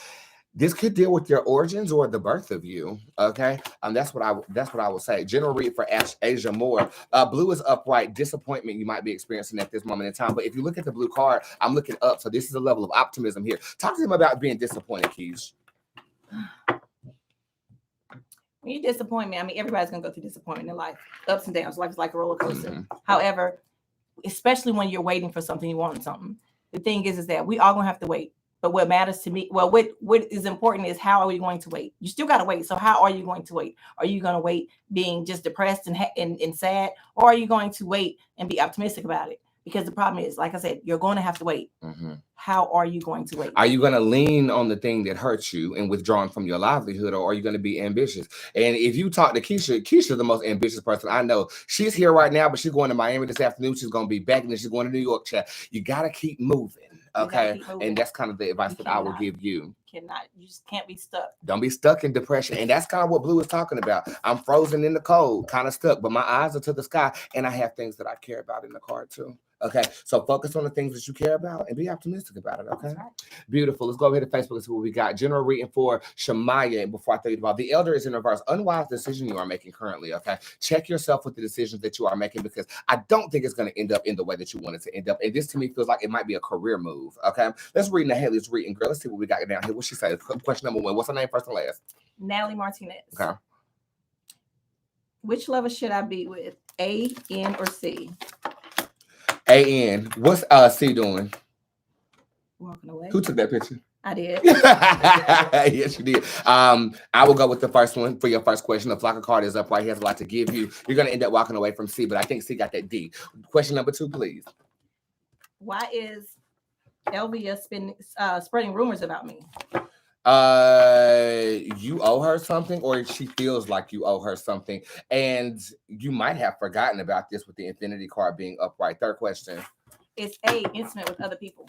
This could deal with your origins or the birth of you. Okay. That's what I will say. General read for Asia Moore. Blue is upright. Disappointment you might be experiencing at this moment in time. But if you look at the blue card, I'm looking up. So this is a level of optimism here. Talk to him about being disappointed, Keisha. When you disappoint me, I mean, everybody's going to go through disappointment in life. Ups and downs. Life is like a roller coaster. Mm-hmm. However, especially when you're waiting for something, you want something. The thing is that we all going to have to wait. But what matters to me, well, what is important is how are we going to wait? You still got to wait. So how are you going to wait? Are you going to wait being just depressed and sad? Or are you going to wait and be optimistic about it? Because the problem is, like I said, you're going to have to wait. Mm-hmm. How are you going to wait? Are you going to lean on the thing that hurts you and withdrawn from your livelihood, or are you going to be ambitious? And if you talk to Keisha, Keisha's the most ambitious person I know. She's here right now, but she's going to Miami this afternoon. She's going to be back, and then she's going to New York. Chat. You got to keep moving, okay? Keep moving. And that's kind of the advice that I will give you. You just can't be stuck. Don't be stuck in depression. And that's kind of what Blue is talking about. I'm frozen in the cold, kind of stuck, but my eyes are to the sky, and I have things that I care about in the card too. Okay, so focus on the things that you care about and be optimistic about it. Okay, right. Beautiful. Let's go ahead to Facebook and see what we got. General reading for Shamaya. And before I tell you about the elder is in reverse. Unwise decision you are making currently. Okay, check yourself with the decisions that you are making, because I don't think it's going to end up in the way that you want it to end up. And this to me feels like it might be a career move. Okay, let's read in the head. Let's read. Girl, let's see what we got down here. What she said. Question number 1. What's her name, first and last? Natalie Martinez. Okay. Which lover should I be with? A, N, or C? A-N. What's C doing? Walking away. Who took that picture? I did. Yes, you did. I will go with the first one for your first question. The flock of card is up right. He has a lot to give you. You're going to end up walking away from C, but I think C got that D. Question number 2, please. Why is Elvia spreading rumors about me? You owe her something, or she feels like you owe her something, and you might have forgotten about this with the infinity card being upright. Third question. Is A, intimate with other people?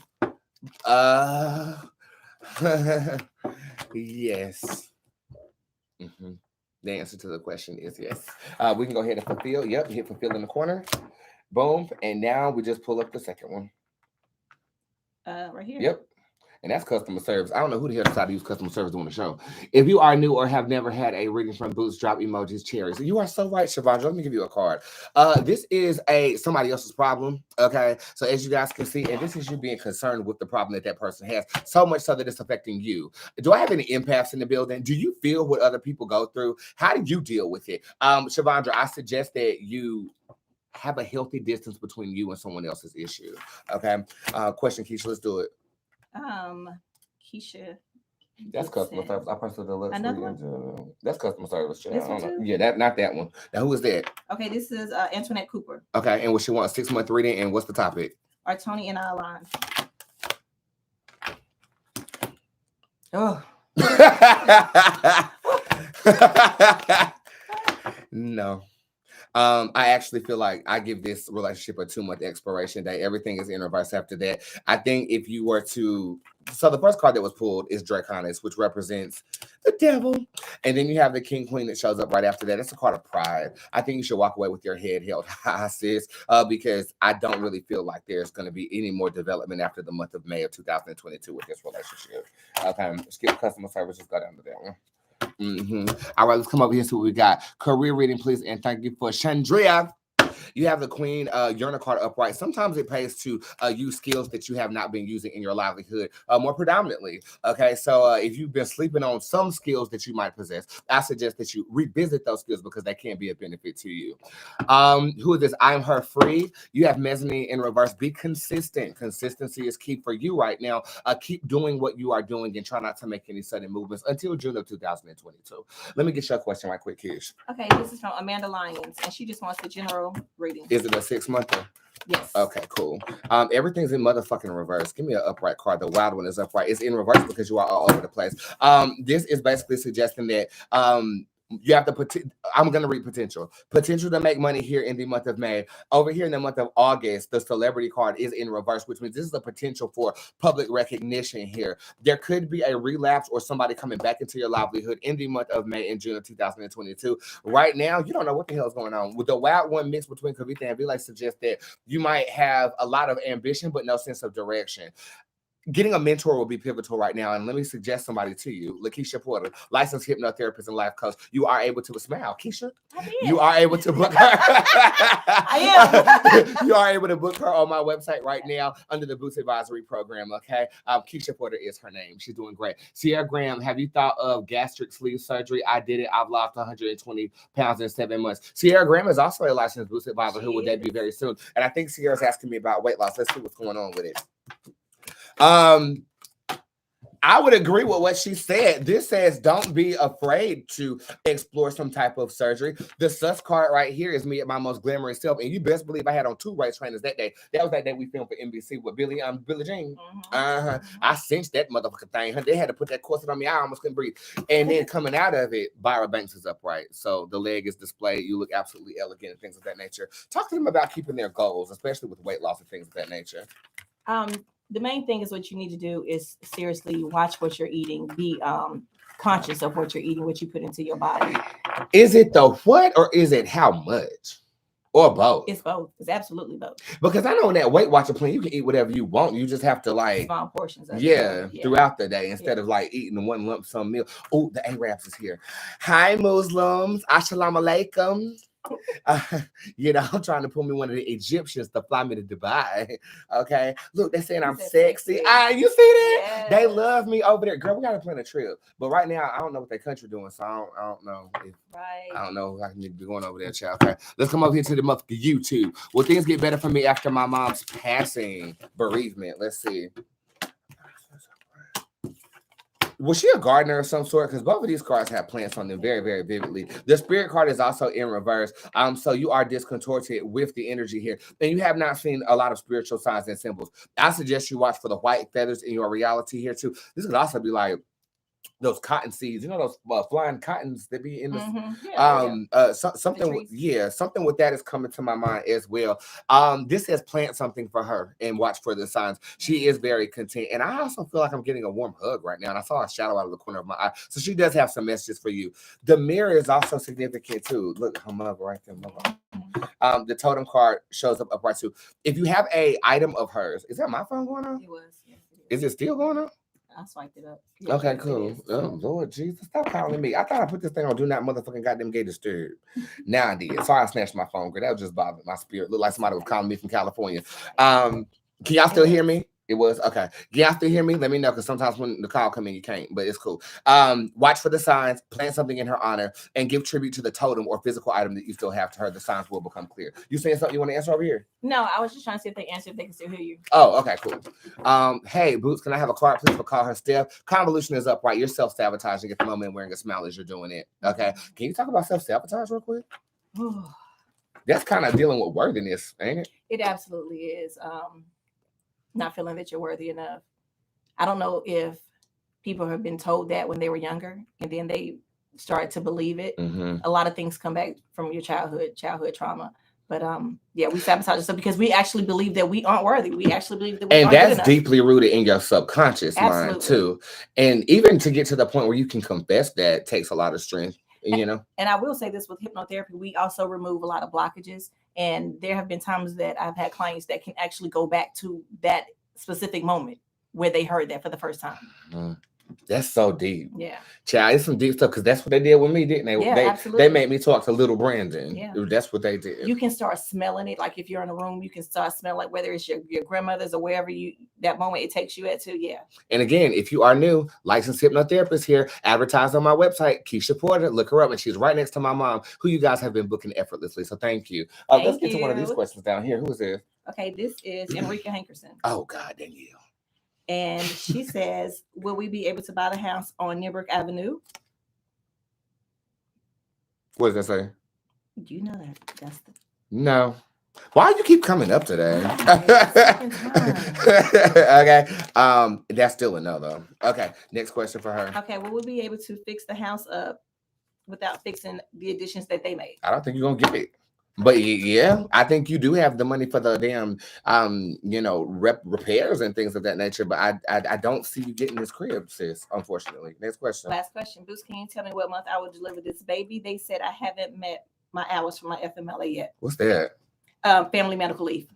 Yes. Mm-hmm. The answer to the question is yes. We can go ahead and fulfill. Yep, hit fulfill in the corner. Boom. And now we just pull up the second one. Right here. Yep. And that's customer service. I don't know who the hell decided to use customer service doing the show. If you are new or have never had a reading from Bootz, drop emojis, cherries. You are so right, Shavandra. Let me give you a card. This is somebody else's problem, okay? So as you guys can see, and this is you being concerned with the problem that person has, so much so that it's affecting you. Do I have any empaths in the building? Do you feel what other people go through? How do you deal with it? Shavandra, I suggest that you have a healthy distance between you and someone else's issue, okay? Question, Keisha, let's do it. Keisha. That's customer service. I personally deluxe. Another one? That's customer service. This one too? Yeah, not that one. Now, who is that? Okay, this is Antoinette Cooper. Okay, and what she wants, 6-month reading, and what's the topic? Are Tony and I aligned? Oh. No. I actually feel like I give this relationship a 2-month expiration date. Everything is in reverse after that. I think if you were to, so the first card that was pulled is Draconis, which represents the devil. And then you have the King Queen that shows up right after that. It's a card of pride. I think you should walk away with your head held high, sis, because I don't really feel like there's going to be any more development after the month of May of 2022 with this relationship. Okay, skip customer service, just go down to that one. Mm-hmm. All right, let's come over here and see what we got. Career reading, please, and thank you for Chandria. You have the Queen Urinal card upright. Sometimes it pays to use skills that you have not been using in your livelihood more predominantly. Okay, so if you've been sleeping on some skills that you might possess, I suggest that you revisit those skills because they can be a benefit to you. Who is this? I'm her free. You have mezzanine in reverse. Be consistent. Consistency is key for you right now. Keep doing what you are doing and try not to make any sudden movements until June of 2022. Let me get your question right quick, Kish. Okay, this is from Amanda Lyons, and she just wants the general reading. Is it a 6-monther? Yes. Okay, cool. Everything's in motherfucking reverse. Give me an upright card. The wild one is upright. It's in reverse because you are all over the place. This is basically suggesting that you have the I'm going to read potential to make money here in the month of May. Over here in the month of August, the celebrity card is in reverse, which means this is the potential for public recognition here. There could be a relapse or somebody coming back into your livelihood in the month of May and June of 2022. Right now, you don't know what the hell is going on. With the wild one mixed between Kavita and Vila suggests that you might have a lot of ambition, but no sense of direction. Getting a mentor will be pivotal right now, and let me suggest somebody to you. Lakeisha Porter, licensed hypnotherapist and life coach. You are able to smile, Keisha. You are able to book her. I am. You are able to book her on my website right now under the Bootz Advisory Program. Okay, Keisha Porter is her name. She's doing great. Sierra Graham, have you thought of gastric sleeve surgery? I did it. I've lost 120 pounds in 7 months. Sierra Graham is also a licensed Bootz advisor who will debut very soon, and I think Sierra's asking me about weight loss. Let's see what's going on with it. I would agree with what she said. This says don't be afraid to explore some type of surgery. The sus card right here is me at my most glamorous self, and you best believe I had on 2 race trainers that day. That was that day we filmed for NBC with Billie Jean. I cinched that motherfucking thing. They had to put that corset on me. I almost couldn't breathe. And then coming out of it, Byra Banks is upright, so the leg is displayed. You look absolutely elegant and things of that nature. Talk to them about keeping their goals, especially with weight loss and things of that nature. The main thing is what you need to do is seriously watch what you're eating. Be conscious of what you're eating, what you put into your body. Is it the what or is it how much? Or both? It's both. It's absolutely both. Because I know in that Weight Watcher plan, you can eat whatever you want. You just have to like small portions of it throughout the day instead of like eating the one lump sum meal. Oh, the Arabs is here. Hi, Muslims. Assalamu alaikum. I'm trying to pull me one of the Egyptians to fly me to Dubai. Okay, look, they're saying I'm sexy. You see that? Yes. They love me over there, girl. We gotta plan a trip, but right now I don't know what their country doing, so I don't know. I don't know if I need to be going over there, child. Okay, let's come over here to the motherfucking YouTube. Will things get better for me after my mom's passing? Bereavement. Let's see. Was she a gardener of some sort? Because both of these cards have plants on them very, very vividly. The spirit card is also in reverse. So you are discontorted with the energy here. And you have not seen a lot of spiritual signs and symbols. I suggest you watch for the white feathers in your reality here too. This could also be like those cotton seeds, those flying cottons that be in the something with that is coming to my mind as well. This says plant something for her and watch for the signs. She is very content, and I also feel like I'm getting a warm hug right now, and I saw a shadow out of the corner of my eye, so she does have some messages for you. The mirror is also significant too. Look, her mother right there, mother. The totem card shows up upright too. If you have a item of hers, is that my phone going on? It was. Yes, is it still going on? I swiped it up. Yeah, okay, cool. Oh, Lord Jesus, stop calling me. I thought I put this thing on do not motherfucking goddamn get disturbed. Now I did. Sorry I snatched my phone, girl. That was just bothering my spirit. Looked like somebody was calling me from California. Can y'all still hear me? It was okay. Can y'all still hear me? Let me know, because sometimes when the call come in, you can't, but it's cool. Watch for the signs, plant something in her honor, and give tribute to the totem or physical item that you still have to her. The signs will become clear. You saying something you want to answer over here? No, I was just trying to see if they answered, if they can still hear you. Oh, okay, cool. Hey, Boots, can I have a card, please, for call her Steph? Convolution is upright. You're self-sabotaging at the moment, wearing a smile as you're doing it. Okay. Can you talk about self-sabotage real quick? That's kind of dealing with worthiness, ain't it? It absolutely is. Not feeling that you're worthy enough. I don't know if people have been told that when they were younger and then they start to believe it. A lot of things come back from your childhood trauma. But we sabotage ourselves because we actually believe that we aren't worthy. We actually believe that we aren't good enough. And that's deeply rooted in your subconscious mind too. And even to get to the point where you can confess that takes a lot of strength. And I will say this, with hypnotherapy, we also remove a lot of blockages. And there have been times that I've had clients that can actually go back to that specific moment where they heard that for the first time. That's so deep. Yeah. Child, it's some deep stuff, because that's what they did with me, didn't they? Yeah, absolutely. They made me talk to little Brandon. Yeah. That's what they did. You can start smelling it. Like if you're in a room, you can start smelling, like whether it's your grandmother's or wherever that moment it takes you at to. Yeah. And again, if you are new, licensed hypnotherapist here, advertise on my website, Keisha Porter. Look her up, and she's right next to my mom, who you guys have been booking effortlessly. So thank you. Let's get to one of these questions down here. Who is this? Okay, this is Enrica Hankerson. Oh, God, Danielle. And she says, will we be able to buy the house on Newburgh Avenue? What does that say? Do you know that? That's the... No. Why do you keep coming up today? Okay. That's still a no, though. Okay. Next question for her. Okay. Will we be able to fix the house up without fixing the additions that they made? I don't think you're going to get it. But yeah, I think you do have the money for the damn, repairs and things of that nature. But I don't see you getting this crib, sis, unfortunately. Next question. Last question. Boots, can you tell me what month I will deliver this baby? They said I haven't met my hours for my FMLA yet. What's that? Family medical leave.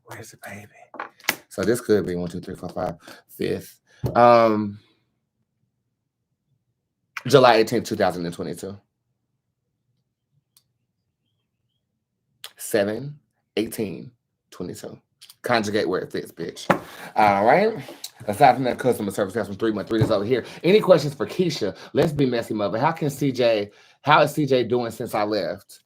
Where's the baby? So this could be 1, 2, 3, 4, 5, 5th. July 18th, 2022. 7, 18, 22. Conjugate where it fits, bitch. All right. Aside from that, customer service has from 3 months. 3 is over here. Any questions for Keisha? Let's be messy, mother. How is CJ doing since I left?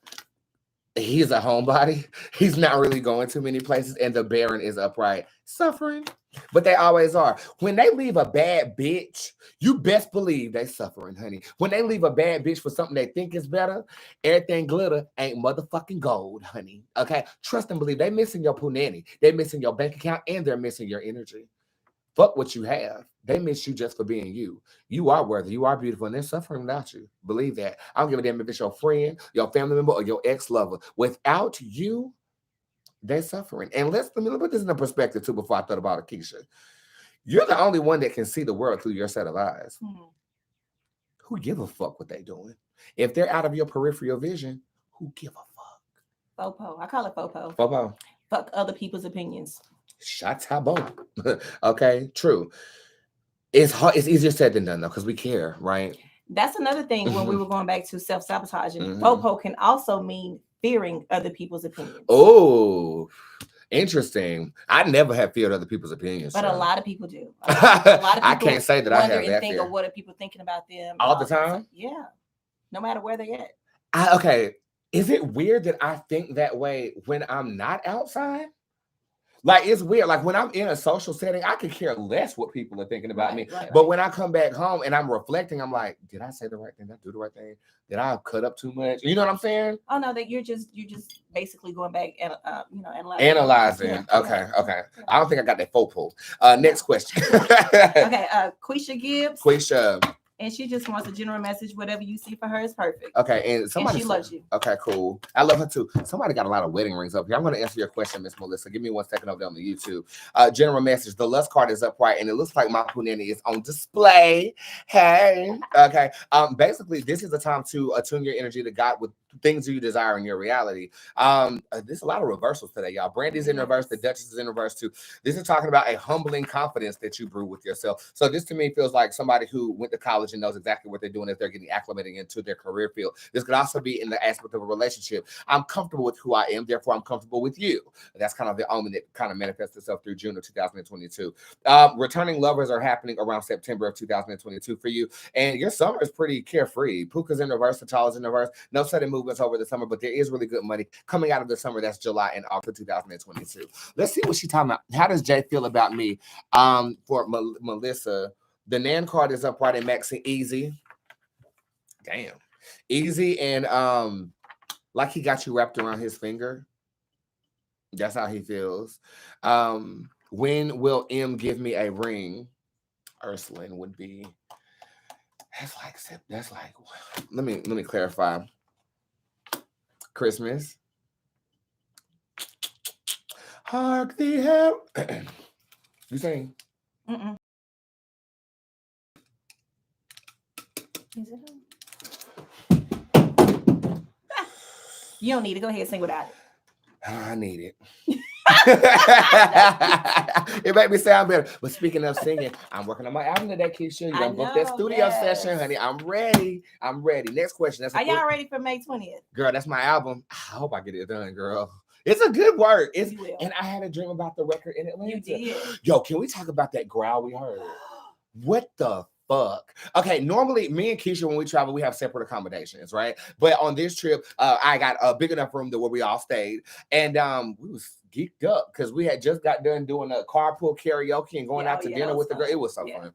He's a homebody. He's not really going too many places, and the Baron is upright, suffering. But they always are. When they leave a bad bitch, you best believe they suffering, honey. When they leave a bad bitch for something they think is better, everything glitter ain't motherfucking gold, honey. Okay? Trust and believe. They missing your punani. They missing your bank account, and they're missing your energy. Fuck what you have. They miss you just for being you. You are worthy. You are beautiful, and they're suffering without you. Believe that. I don't give a damn if it's your friend, your family member, or your ex-lover. Without you, they're suffering. And let me put this in a perspective too before I thought about it, Keisha. You're the only one that can see the world through your set of eyes. Who give a fuck what they doing? If they're out of your peripheral vision, who give a fuck? Fopo. I call it Fopo. Fopo. Fuck other people's opinions. Shots boom. Okay, true. It's hard. It's easier said than done though, because we care, right? That's another thing when we were going back to self-sabotaging. Fopo can also mean fearing other people's opinions. Oh, interesting. I never have feared other people's opinions. But so. a lot of people do. A lot of people I can't say that I have that think fear. of what are people thinking about them. All the time? Yeah. No matter where they're at. Okay. Is it weird that I think that way when I'm not outside? Like, it's weird. Like, when I'm in a social setting, I could care less what people are thinking about me. But when I come back home and I'm reflecting, I'm like, did I say the right thing? Did I do the right thing? Did I cut up too much? You know what I'm saying? Oh, no, that you're just basically going back and, analyzing. Yeah. Okay. I don't think I got that faux pull. Next question. Okay, Keisha Gibbs. Keisha. And she just wants a general message. Whatever you see for her is perfect. Okay, and somebody she loves you. Okay, cool. I love her too. Somebody got a lot of wedding rings up here. I'm going to answer your question, Miss Melissa. Give me 1 second over there on the YouTube. General message. The lust card is upright, and it looks like my punani is on display. Hey. Okay. Basically, this is the time to attune your energy to God with things you desire in your reality. There's a lot of reversals today, y'all. Brandy's in reverse. The Duchess is in reverse too. This is talking about a humbling confidence that you brew with yourself. So this to me feels like somebody who went to college and knows exactly what they're doing as they're getting acclimated into their career field. This could also be in the aspect of a relationship. I'm comfortable with who I am, therefore I'm comfortable with you. That's kind of the omen that kind of manifests itself through June of 2022. Returning lovers are happening around September of 2022 for you, and your summer is pretty carefree. Puka's in reverse, T'Challa's in reverse. No sudden movements over the summer, but there is really good money coming out of the summer. That's July and August 2022. Let's see what she's talking about. How does Jay feel about me? For Melissa, the Nan card is upright and maxing easy. Damn. Easy and like he got you wrapped around his finger. That's how he feels. When will M give me a ring? Ursuline would be. That's like. Let me clarify. Christmas. Hark the herald. You sing? Mm-mm. Is it on? You don't need to go ahead and sing without it. I need it. It made me sound better. But speaking of singing, I'm working on my album today, Keisha. You done booked that studio session, honey. I'm ready. Next question. Are y'all ready for May 20th? Girl, that's my album. I hope I get it done, girl. It's a good work. And I had a dream about the record in Atlanta. You did. Yo, can we talk about that growl we heard? What the fuck? Okay, normally me and Keisha, when we travel, we have separate accommodations, right? But on this trip, I got a big enough room where we all stayed, and we was geeked up because we had just got done doing a carpool karaoke and going out to dinner with the girls. It was so fun.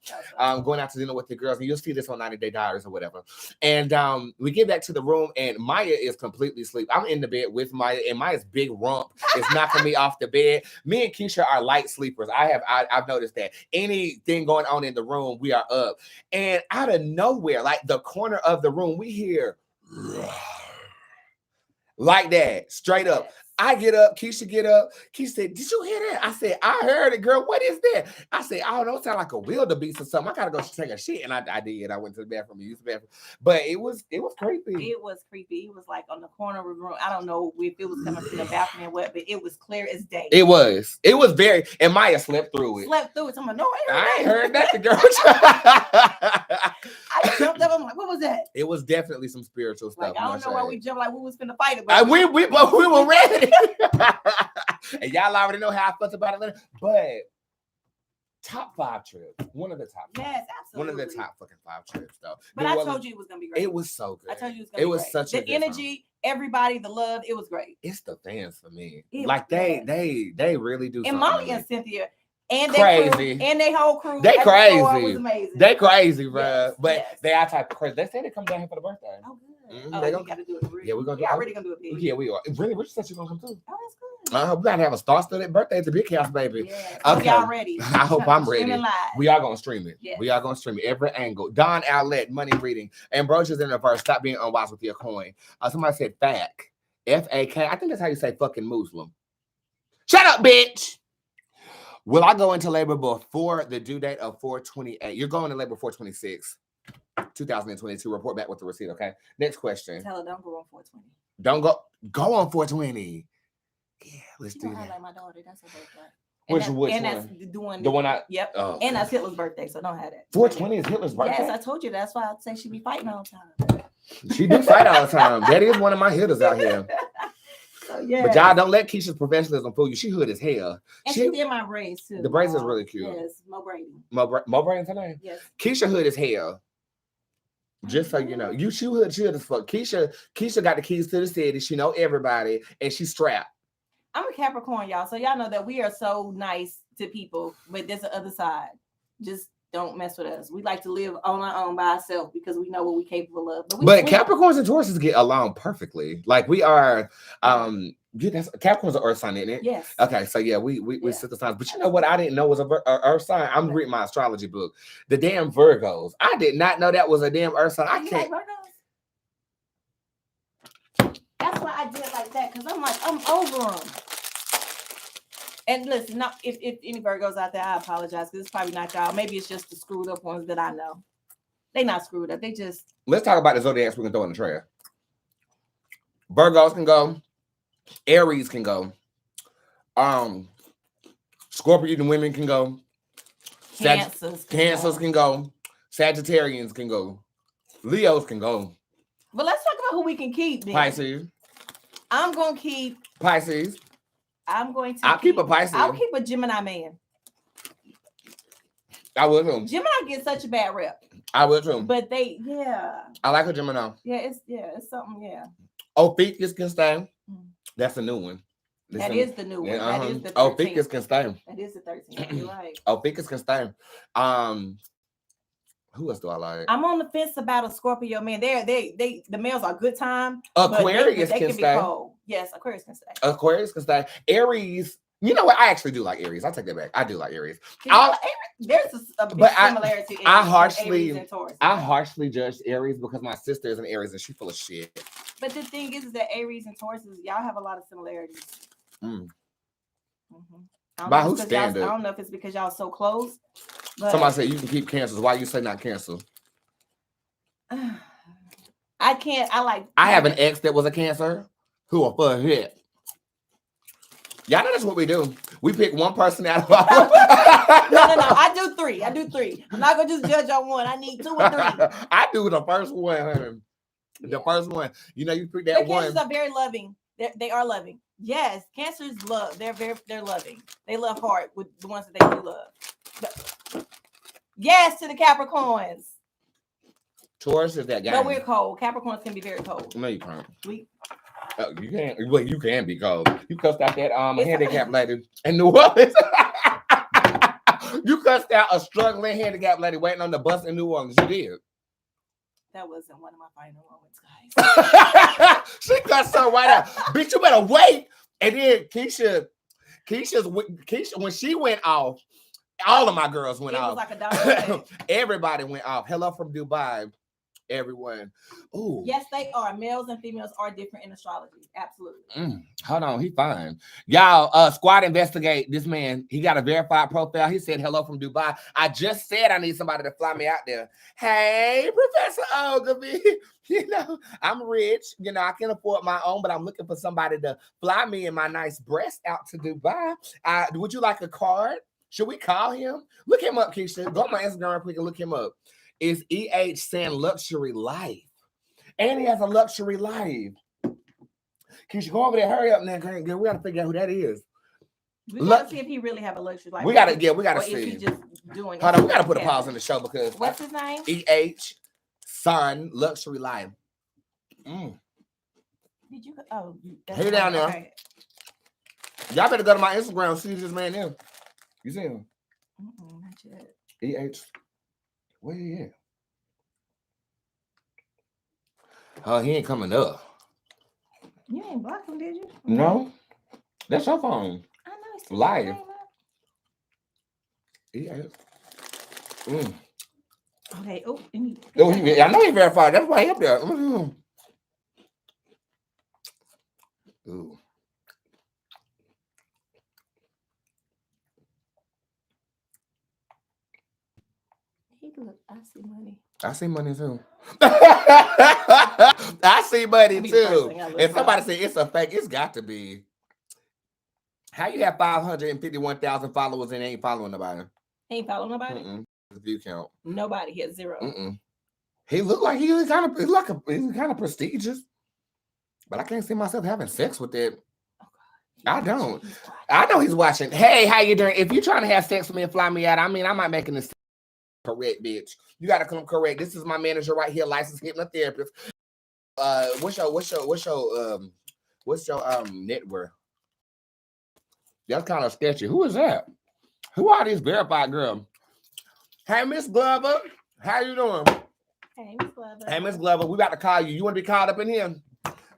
Going out to dinner with the girls, and you'll see this on 90 Day Diaries or whatever. And we get back to the room, and Maya is completely asleep. I'm in the bed with Maya, and Maya's big rump is knocking me off the bed. Me and Keisha are light sleepers. I've noticed that. Anything going on in the room, we are up. And out of nowhere, like the corner of the room, we hear like that, straight up. I get up, Keisha get up. Keisha said, "Did you hear that?" I said, "I heard it, girl. What is that?" I said, "I don't know. It sound like a wildebeest or something. I gotta go take a shit." And I did. I went to the bathroom, used the bathroom. But it was creepy. It was creepy. It was like on the corner of the room. I don't know if it was coming from the balcony or what, but it was clear as day. It was very, and Maya slept through it. So I'm like, no, I ain't heard that, girl. I jumped up. I'm like, what was that? It was definitely some spiritual stuff. Like, I don't know why we jumped like we was finna fight it. But we were ready. And y'all already know how I felt about it. But top 5 trips. One of the top. Yes, absolutely. One of the top fucking 5 trips, though. But I told you it was gonna be great. It was so good. I told you it was gonna be great. Such the energy, everybody, the love. It was great. It's the fans for me. It- Like yes. they really do. And something Molly to me. and Cynthia and Crazy. their crew and their whole crew. They at the crazy. store was amazing. They crazy, bro. Yes, But yes. they are type of crazy. They say they come down here for the birthday. Oh, good. Mhm, they You gonna- got to do it. Yeah, we're gonna do. We're already gonna do it big. Yeah, we are. Really, Rich said she's gonna come too. Oh, that's good. We gotta have a star-studded birthday at the big house, baby. Yeah. Okay. Okay. Y'all ready? I hope I'm Streaming ready. live. We are gonna stream it. Yes. We are gonna stream it every angle. Don Outlet, money reading, Ambrosia's in the verse. Stop being unwise with your coin. Somebody said FAK. FAK. I think that's how you say fucking Muslim. Shut up, bitch. Will I go into labor before the due date of 4/28? You're going to labor 4/26, 2022. Report back with the receipt, okay? Next question. Tell her don't go on 420. Don't go on 420. Yeah, let's She do don't act that. like my daughter. That's her birthday. Which and one? that's doing The one I. Yep. Oh, And that's Hitler's birthday, so don't have that. 420 is Hitler's birthday. Yes, I told you. That's why I say she be fighting all the time. She do fight all the time. That is one of my hitters out here. So, yeah. But y'all don't let Keisha's professionalism fool you. She hood as hell. And she did my braids too. The braids is really cute. Yes, Mo Brady. Mo Brand's her name. Yes. Keisha hood as hell. Just so you know, she hood as fuck. Keisha got the keys to the city. She know everybody, and she's strapped. I'm a Capricorn, y'all. So y'all know that we are so nice to people, but there's the other side. Just don't mess with us. We like to live on our own by ourselves because we know what we're capable of. But Capricorns and Tauruses get along perfectly. Like we are, Capricorns are earth sign, isn't it? Yes. Okay, so yeah, we set the signs. But you know what? I didn't know was a earth sign. I'm reading my astrology book. The damn Virgos. I did not know that was a damn earth sign. I You can't. like Virgos? That's why I did it like that, because I'm like, I'm over them. And listen, not if any Virgos out there, I apologize, because it's probably not y'all. Maybe it's just the screwed up ones that I know. They not screwed up. They just. Let's talk about the zodiacs we can throw in the trash. Virgos can go. Aries can go. Scorpion women can go. Cancers can go. Sagittarians can go. Leos can go. But let's talk about who we can keep. Then. Pisces. I'm going to keep. Pisces. I'll keep a Pisces. I'll keep a Gemini man. I will too. Gemini gets such a bad rep. I will too. But I like a Gemini. Yeah, it's something, yeah. Ophiuchus can stay. That's a new one. That is the new one. Yeah, That is the 13th. Ophiuchus can stay. That is the 13th. You're right. Ophiuchus can stay. Who else do I like? I'm on the fence about a Scorpio man. The males are good time. Aquarius they can stay. Be cold. Yes, Aquarius can stay. Aquarius can stay. Aries. You know what? I actually do like Aries. I take that back. I do like Aries. There's a big similarity in Aries and Taurus. I harshly judged Aries because my sister is an Aries and she's full of shit. But the thing is that Aries and Taurus, y'all have a lot of similarities. By whose standard? I don't know if it's because y'all so close. But somebody said you can keep Cancers. Why you say not Cancer? I can't. I have an ex that was a Cancer who a fuck hit. Y'all know that's what we do. We pick one person out of our No. I do three. I'm not gonna just judge on one. I need 2 or 3. I do the first one, honey. The first one. You know, you pick that one. Cancers are very loving. They are loving. Yes, Cancers love. They're loving. They love hard with the ones that they do love. But, yes, to the Capricorns. Taurus is that guy. No, we're cold. Capricorns can be very cold. No, you can't. You can't. Well, you can be cold. You cussed out that handicapped lady in New Orleans. You cussed out a struggling handicapped lady waiting on the bus in New Orleans. You did. That wasn't one of my final moments, guys. She cussed her right out. Bitch, you better wait. And then Keisha, when she went off, all of my girls went off. It was like a dog. Everybody went off. Hello from Dubai. Everyone. Ooh. Yes, they are. Males and females are different in astrology. Absolutely. Hold on, he fine. Y'all, squad investigate this man. He got a verified profile. He said hello from Dubai. I just said I need somebody to fly me out there. Hey, Professor Ogilvy. You know, I'm rich. You know, I can afford my own, but I'm looking for somebody to fly me and my nice breast out to Dubai. Would you like a card? Should we call him? Look him up, Keisha. Go on my Instagram real quick and look him up. It's EH saying luxury life. And he has a luxury life. Keisha, go over there. Hurry up now. We got to figure out who that is. We got to see if he really have a luxury life. We got to see. Is he just doing Hold on, we got to put a pause in the show because. What's his name? EH Son Luxury Life. Did you? Oh, that's He down there. Okay. Y'all better go to my Instagram and see this man there. You see him? Not yet. EH. Where he at? Oh, he ain't coming up. You ain't blocked him, did you? No. That's your phone. I know. It's still Live. EH. Mm. Okay. Oh, I know he verified. That's why he up there. Ooh. Look, I see money. I see money too. I see money too. If somebody say it's a fake, it's got to be. How you have 551,000 followers and ain't following nobody? Ain't following nobody. The view count. Nobody hit 0. He looked like he's kind of prestigious, but I can't see myself having sex with it. I don't. I know he's watching. Hey, how you doing? If you're trying to have sex with me and fly me out, I mean, I might make this correct, bitch. You gotta come correct. This is my manager right here, licensed hypnotherapist. What's your net worth? That's kind of sketchy. Who is that? Who are these verified girls? Hey, Miss Glover. How you doing? Hey, Miss Glover. Hey, Miss Glover. We about to call you. You want to be called up in here?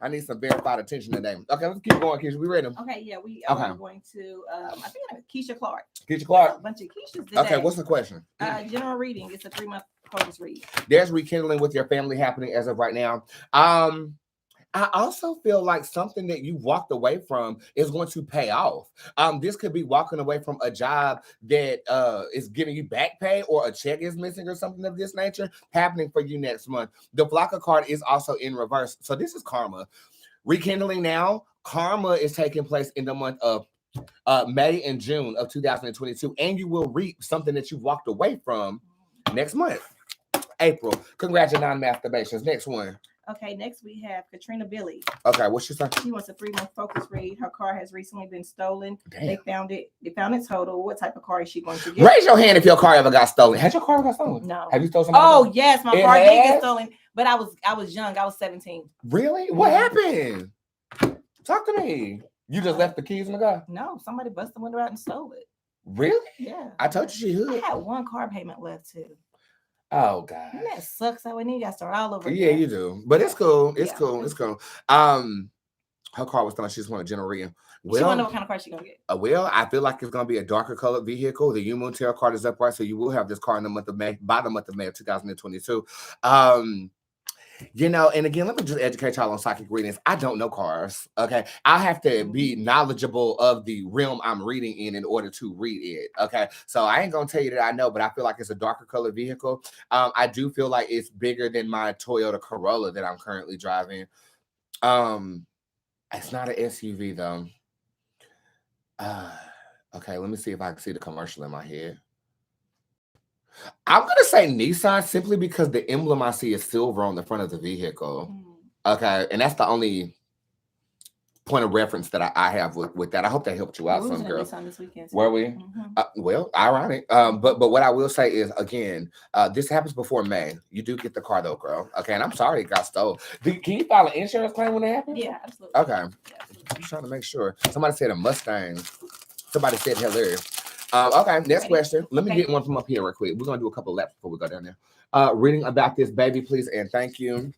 I need some verified attention today. Okay, let's keep going, Keisha. We ready? Okay, yeah, we are going to, I think I have Keisha Clark. Keisha Clark. A bunch of Keishas today. Okay, what's the question? General reading. It's a 3-month focus read. There's rekindling with your family happening as of right now. I also feel like something that you walked away from is going to pay off. This could be walking away from a job that is giving you back pay, or a check is missing or something of this nature happening for you next month. The Flocka card is also in reverse. So this is karma. Rekindling now, karma is taking place in the month of May and June of 2022, and you will reap something that you walked away from next month, April. Congrats on non-masturbations. Next one. Okay, next we have Katrina Billy. Okay, what's she saying? She wants a 3-month focus read. Her car has recently been stolen. Damn. They found it total. What type of car is she going to get? Raise your hand if your car ever got stolen. Has your car ever got stolen? No. Have you stolen something? Oh, yes, my car did get stolen, but I was young. I was 17. Really? What happened? Talk to me. You just left the keys in the car? No, somebody busted the window out and stole it. Really? Yeah. I told you she hood. I had one car payment left too. Oh God. And that sucks. So we need to start all over again. Yeah, you do. But it's cool. It's cool. It's cool. Her car was stolen. She just wanted general reading. Well, she want to know what kind of car she gonna get. Well, I feel like it's gonna be a darker colored vehicle. The Moon Tarot card is upright, so you will have this car in the month of May, by the month of May of 2022. And again, let me just educate y'all on psychic readings. I don't know cars. Okay, I have to be knowledgeable of the realm I'm reading in order to read it. Okay, so I ain't gonna tell you that I know, but I feel like it's a darker colored vehicle. I do feel like it's bigger than my Toyota Corolla that I'm currently driving. It's not an SUV though. Okay, let me see if I can see the commercial in my head. I'm gonna say Nissan simply because the emblem I see is silver on the front of the vehicle. Okay, and that's the only point of reference that I have with that. I hope that helped you out, some girls. Nissan this weekend. Were we? Well, ironic. But what I will say is, again, this happens before May. You do get the car though, girl. Okay, and I'm sorry it got stolen. Can you file an insurance claim when it happens? Yeah, absolutely. Okay. Yeah, absolutely. I'm trying to make sure. Somebody said a Mustang. Somebody said hilarious. Okay, next question. Let me get one from up here real quick. We're going to do a couple of laps before we go down there. Reading about this baby, please, and thank you.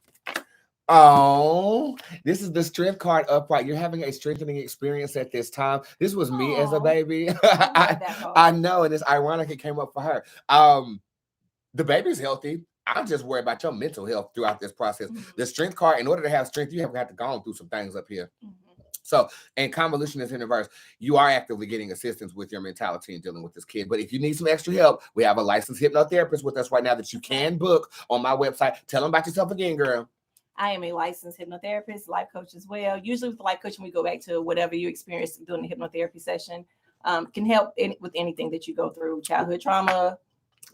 Oh, this is the strength card upright. You're having a strengthening experience at this time. This was me as a baby. I know, and it's ironic it came up for her. The baby's healthy. I'm just worried about your mental health throughout this process. The strength card, in order to have strength, you have to go through some things up here. So, and convolution is in reverse. You are actively getting assistance with your mentality and dealing with this kid. But if you need some extra help, we have a licensed hypnotherapist with us right now that you can book on my website. Tell them about yourself again, girl. I am a licensed hypnotherapist, life coach as well. Usually with life coaching, we go back to whatever you experienced during the hypnotherapy session. Can help with anything that you go through, childhood trauma.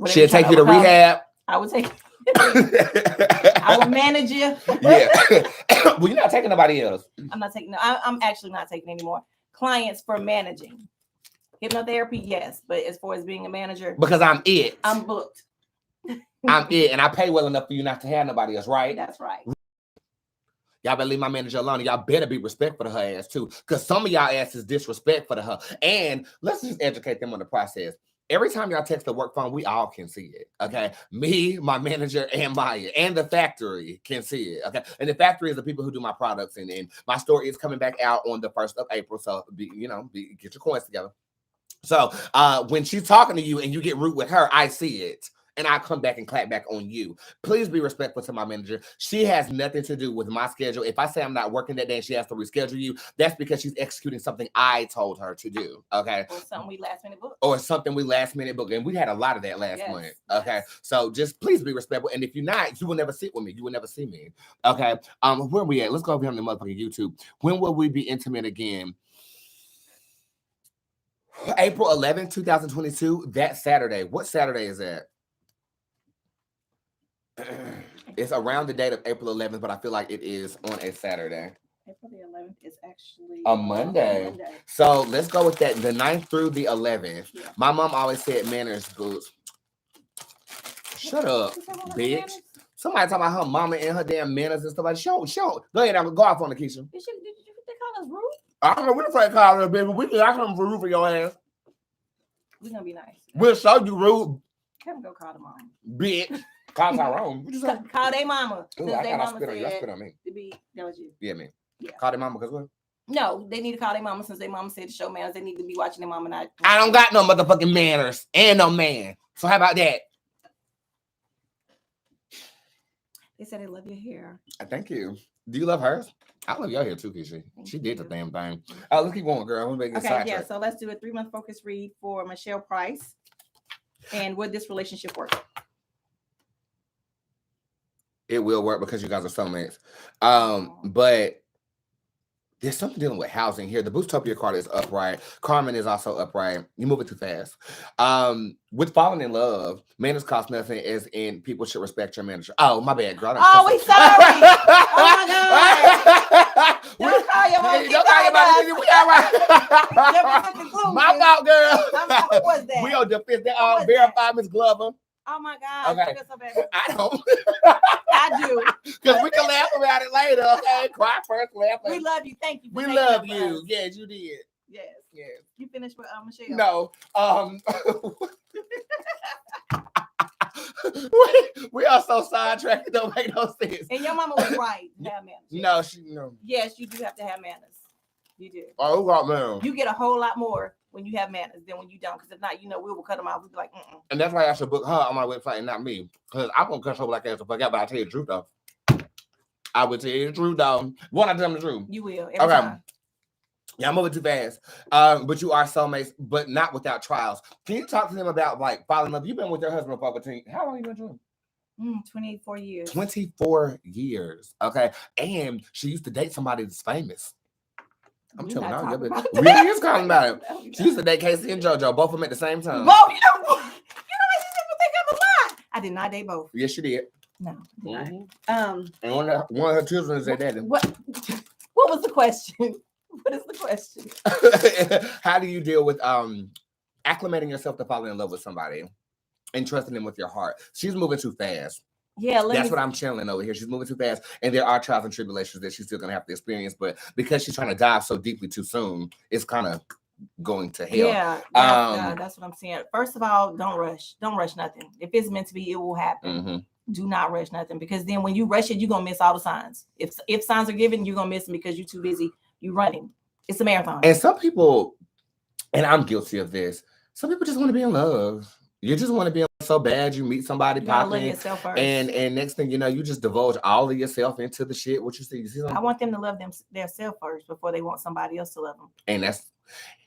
She'll take you to rehab. I would take I will manage you. Yeah. Well, you're not taking nobody else. I'm not taking. I'm actually not taking any more clients for managing. Hypnotherapy, yes, but as far as being a manager, because I'm it. I'm booked. I'm it, and I pay well enough for you not to have nobody else, right? That's right. Y'all better leave my manager alone. And y'all better be respectful to her ass too. Because some of y'all ass is disrespectful to her. And let's just educate them on the process. Every time y'all text the work phone, we all can see it. Okay. Me, my manager, and Maya, and the factory can see it. Okay. And the factory is the people who do my products. And my store is coming back out on the 1st of April. So get your coins together. So when she's talking to you and you get rude with her, I see it. And I come back and clap back on you. Please be respectful to my manager. She has nothing to do with my schedule. If I say I'm not working that day and she has to reschedule you, that's because she's executing something I told her to do. Okay. Or something we last minute book. And we had a lot of that last month. Okay. So just please be respectful. And if you're not, you will never sit with me. You will never see me. Okay. Where are we at? Let's go over here on the motherfucking YouTube. When will we be intimate again? April 11th, 2022. That Saturday. What Saturday is that? It's around the date of April 11th, but I feel like it is on a Saturday. April the 11th is actually a Monday. So let's go with that. The 9th through the 11th. Yeah. My mom always said manners, Boots. Shut up, bitch. Somebody talking about her mama and her damn manners and stuff like that. Show. Go ahead, I'm gonna go off on the Keisha. Did they call us rude? I don't know what the fuck call her, baby. We can ask them rude for your ass. We're gonna be nice. We'll show you rude. Come go call the mom. Bitch. Call Tyrone. What you say? Call their mama. Ooh, I got spit on you. I spit on me. That was you. Yeah, me. Yeah. Call their mama because what? No, they need to call their mama since their mama said to show manners. They need to be watching their mama. Not. I don't got no motherfucking manners and no man. So how about that? They said they love your hair. Thank you. Do you love hers? I love your hair too, Keisha. She did the damn thing. Oh, let's keep going, girl. Okay, so let's do a 3-month focus read for Michelle Price. And would this relationship work? It will work because you guys are soulmates. But there's something dealing with housing here. The Boostopia card is upright. Carmen is also upright. You move it too fast. With falling in love, manners cost nothing, as in people should respect your manager. Oh, my bad, girl. Oh, we sorry. Oh, my God. Don't call your mom. Don't call your mom. We all right. My fault, girl. What was that? We on defense. That verify Miss Glover. Oh my God. Okay. I don't. I do. Because we can laugh about it later, okay? Cry first, laugh later. We love you. Thank you. We love you. Yes, you did. Yes. Yes. You finished with Michelle? No. we are so sidetracked. It don't make no sense. And your mama was right. Have manners. No. Yes, you do have to have manners. You do. Oh, who got manners? You get a whole lot more when you have manners than when you don't. Because if not, we will cut them out. We'll be like, And that's why I should book her on my website and not me. Because I won't cuss her black ass the fuck out, but I tell you the truth, though. I would tell you the truth, though. Won't I tell them the truth? You will. Every time. Yeah, I'm moving too fast. But you are soulmates, but not without trials. Can you talk to them about, like, falling in love? You've been with your husband for 15. How long have you been with him? 24 years. 24 years. Okay. And she used to date somebody that's famous. I'm telling you, really is calling about it. She used to date Casey and JoJo, both of them at the same time. Both, you know what they got a lot. I did not date both. Yes, she did. No, and one of her children is their daddy. What was the question? What is the question? How do you deal with acclimating yourself to falling in love with somebody and trusting them with your heart? She's moving too fast. Yeah, that's what I'm chilling over here. She's moving too fast, and there are trials and tribulations that she's still gonna have to experience. But because she's trying to dive so deeply too soon, it's kind of going to hell. Yeah, that's what I'm saying. First of all, don't rush. Don't rush nothing. If it's meant to be, it will happen. Mm-hmm. Do not rush nothing, because then when you rush it, you're gonna miss all the signs. If signs are given, you're gonna miss them because you're too busy. You running. It's a marathon. And some people, and I'm guilty of this. Some people just want to be in love. You just want to be so bad. You meet somebody popping, and next thing you know, you just divulge all of yourself into the shit. What you see? I want them to love their self first before they want somebody else to love them. And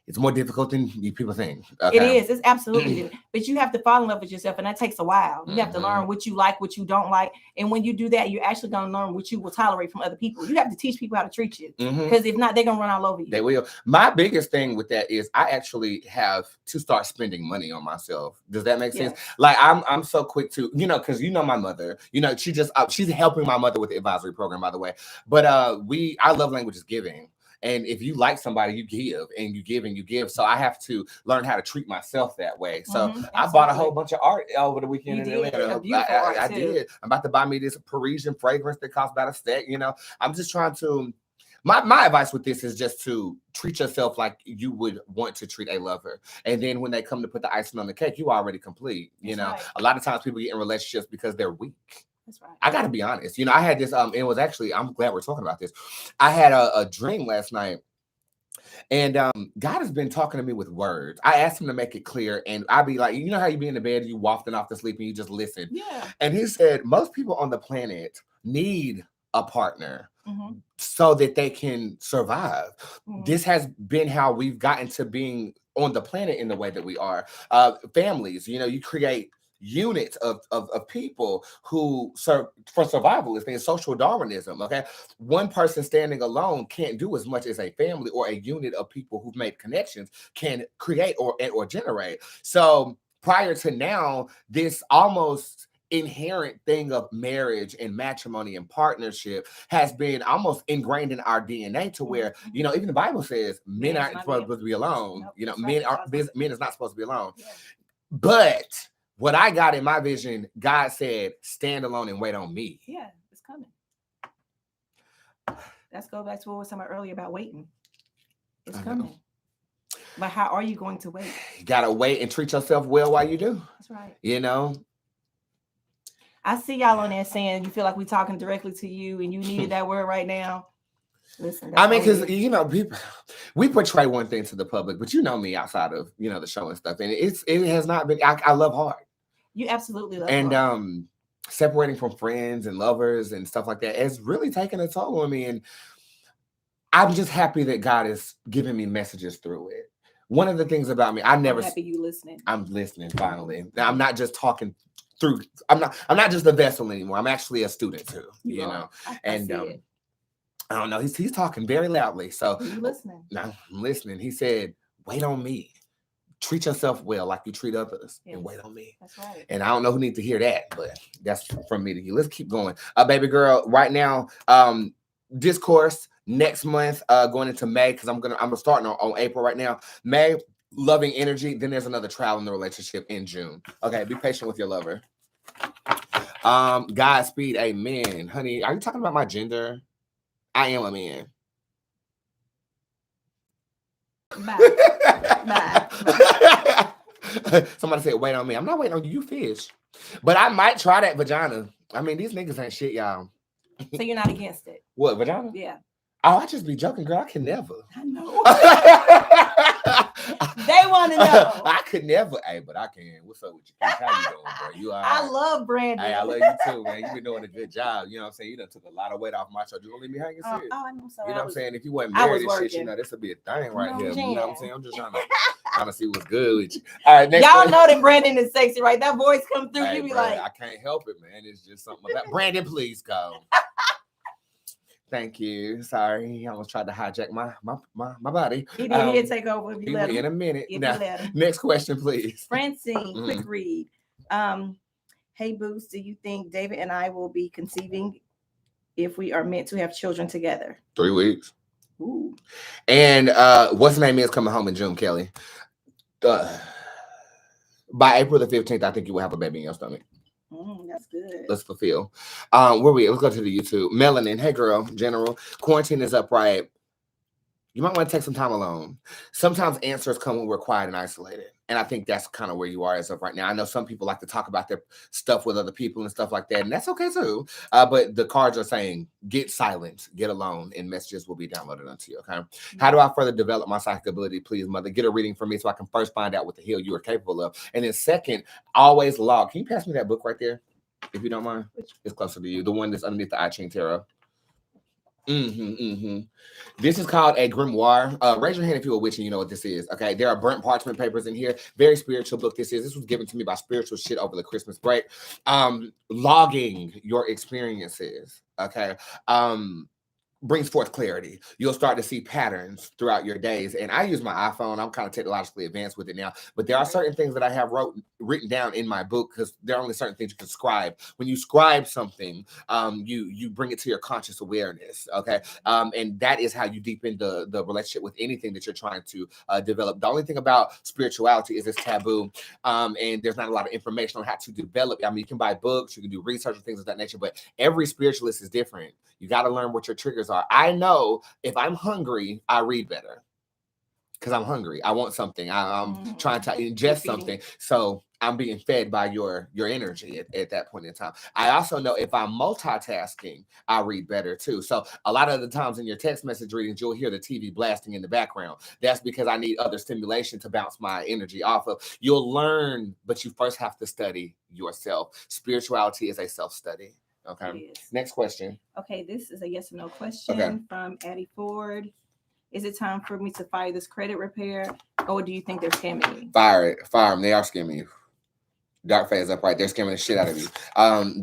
it's more difficult than people think. Okay? It is. It's absolutely difficult. But you have to fall in love with yourself, and that takes a while. You have to learn what you like, what you don't like, and when you do that, you're actually going to learn what you will tolerate from other people. You have to teach people how to treat you, because if not, they're going to run all over you. They will. My biggest thing with that is I actually have to start spending money on myself. Does that make sense? Like I'm so quick to, because my mother, she's helping my mother with the advisory program, by the way. But I love language is giving. And if you like somebody, you give and you give and you give. So I have to learn how to treat myself that way. So I bought a whole bunch of art over the weekend in Atlanta. A beautiful art I too. did. I'm about to buy me this Parisian fragrance that costs about a stack. You know, I'm just trying to. My advice with this is just to treat yourself like you would want to treat a lover. And then when they come to put the icing on the cake, you already complete. You know, a lot of times people get in relationships because they're weak. That's right. I got to be honest. You know, I had this, it was actually, I'm glad we're talking about this. I had a dream last night. And God has been talking to me with words. I asked him to make it clear. And I'd be like, you know how you be in the bed, you wafting off to sleep and you just listen. Yeah. And he said, most people on the planet need a partner so that they can survive. This has been how we've gotten to being on the planet in the way that we are. Families, you know, you create units of people who serve for survival. It's been social Darwinism. Okay, one person standing alone can't do as much as a family or a unit of people who've made connections can create or generate. So prior to now, this almost inherent thing of marriage and matrimony and partnership has been almost ingrained in our DNA to where, you know, even the Bible says men aren't supposed to be alone. Nope, you know, men is not supposed to be alone. Yeah. But what I got in my vision, God said, stand alone and wait on me. Yeah, it's coming. Let's go back to what we were talking about earlier about waiting. It's coming. But how are you going to wait? You gotta wait and treat yourself well while you do. That's right. You know, I see y'all on there saying you feel like we're talking directly to you and you needed that word right now. Listen, I mean, because you know, people, we portray one thing to the public, but you know me outside of, you know, the show and stuff, and it has not been. I love hard. You absolutely love and hard. Separating from friends and lovers and stuff like that has really taken a toll on me, and I'm just happy that God is giving me messages through it. One of the things about me, I'm happy you listening. I'm listening finally. Now, I'm not just talking through. I'm not just a vessel anymore. I'm actually a student too. You know, and I don't know. He's talking very loudly. So are you listening? No, I'm listening. He said, "Wait on me. Treat yourself well, like you treat others, and wait on me." That's right. And I don't know who needs to hear that, but that's from me to you. Let's keep going. Baby girl, right now, discourse next month, going into May, because I'm starting on April right now. May, loving energy. Then there's another trial in the relationship in June. Okay, be patient with your lover. Godspeed, amen. Honey, are you talking about my gender? I am a man. Bye. Somebody said, wait on me. I'm not waiting on you, you fish. But I might try that vagina. I mean, these niggas ain't shit, y'all. So you're not against it? What, vagina? Yeah. Oh, I just be joking, girl. I can never. I know. They want to know. I could never. Hey, but I can. What's up with you? How you doing, bro? You all right? I love Brandon. Hey, I love you too, man. You've been doing a good job. You know what I'm saying? You done took a lot of weight off my shoulder. You gonna leave me hanging? Oh, I'm sorry. You know what I'm saying? If you wasn't married and shit, you know, this would be a thing right here. Jan. You know what I'm saying? I'm just trying to see what's good with you. All right, next y'all know that Brandon is sexy, right? That voice come through, hey, you be bro, like, I can't help it, man. It's just something about Brandon, please go. Thank you. Sorry, he almost tried to hijack my body. He did take over. If you let him. In a minute. Now, next question, please. Francine, quick read. Hey, Bootz, do you think David and I will be conceiving if we are meant to have children together? 3 weeks. Ooh. And what's the name is coming home in June, Kelly? By April the 15th, I think you will have a baby in your stomach. That's good. Let's fulfill. Let's go to the YouTube. Melanin, hey girl, general. Quarantine is upright. You might want to take some time alone. Sometimes answers come when we're quiet and isolated. And I think that's kind of where you are as of right now. I know some people like to talk about their stuff with other people and stuff like that. And that's okay too. But the cards are saying, get silent, get alone, and messages will be downloaded onto you, okay? Mm-hmm. How do I further develop my psychic ability? Please, mother, get a reading from me so I can first find out what the hell you are capable of. And then second, always log. Can you pass me that book right there? If you don't mind. It's closer to you. The one that's underneath the I Ching Tarot. This is called a grimoire. Raise your hand if you're a witch and you know what this is. Okay, there are burnt parchment papers in here. Very spiritual book. This was given to me by spiritual shit over the Christmas break. Logging your experiences. Okay. brings forth clarity. You'll start to see patterns throughout your days. And I use my iPhone. I'm kind of technologically advanced with it now. But there are certain things that I have written down in my book, because there are only certain things you can scribe. When you scribe something, you bring it to your conscious awareness. Okay. And that is how you deepen the relationship with anything that you're trying to develop. The only thing about spirituality is it's taboo. And there's not a lot of information on how to develop. I mean, you can buy books, you can do research and things of that nature, but every spiritualist is different. You got to learn what your triggers are. I know if I'm hungry, I read better because I'm hungry. I want something. I'm trying to ingest something. So I'm being fed by your energy at that point in time. I also know if I'm multitasking, I read better too. So a lot of the times in your text message readings, you'll hear the TV blasting in the background. That's because I need other stimulation to bounce my energy off of. You'll learn, but you first have to study yourself. Spirituality is a self-study. Okay. Next question. Okay, this is a yes or no question from Addie Ford. Is it time for me to fire this credit repair, or do you think they're scamming me? Fire them. They are scamming you. Dark Fae is up right there, scamming the shit out of you.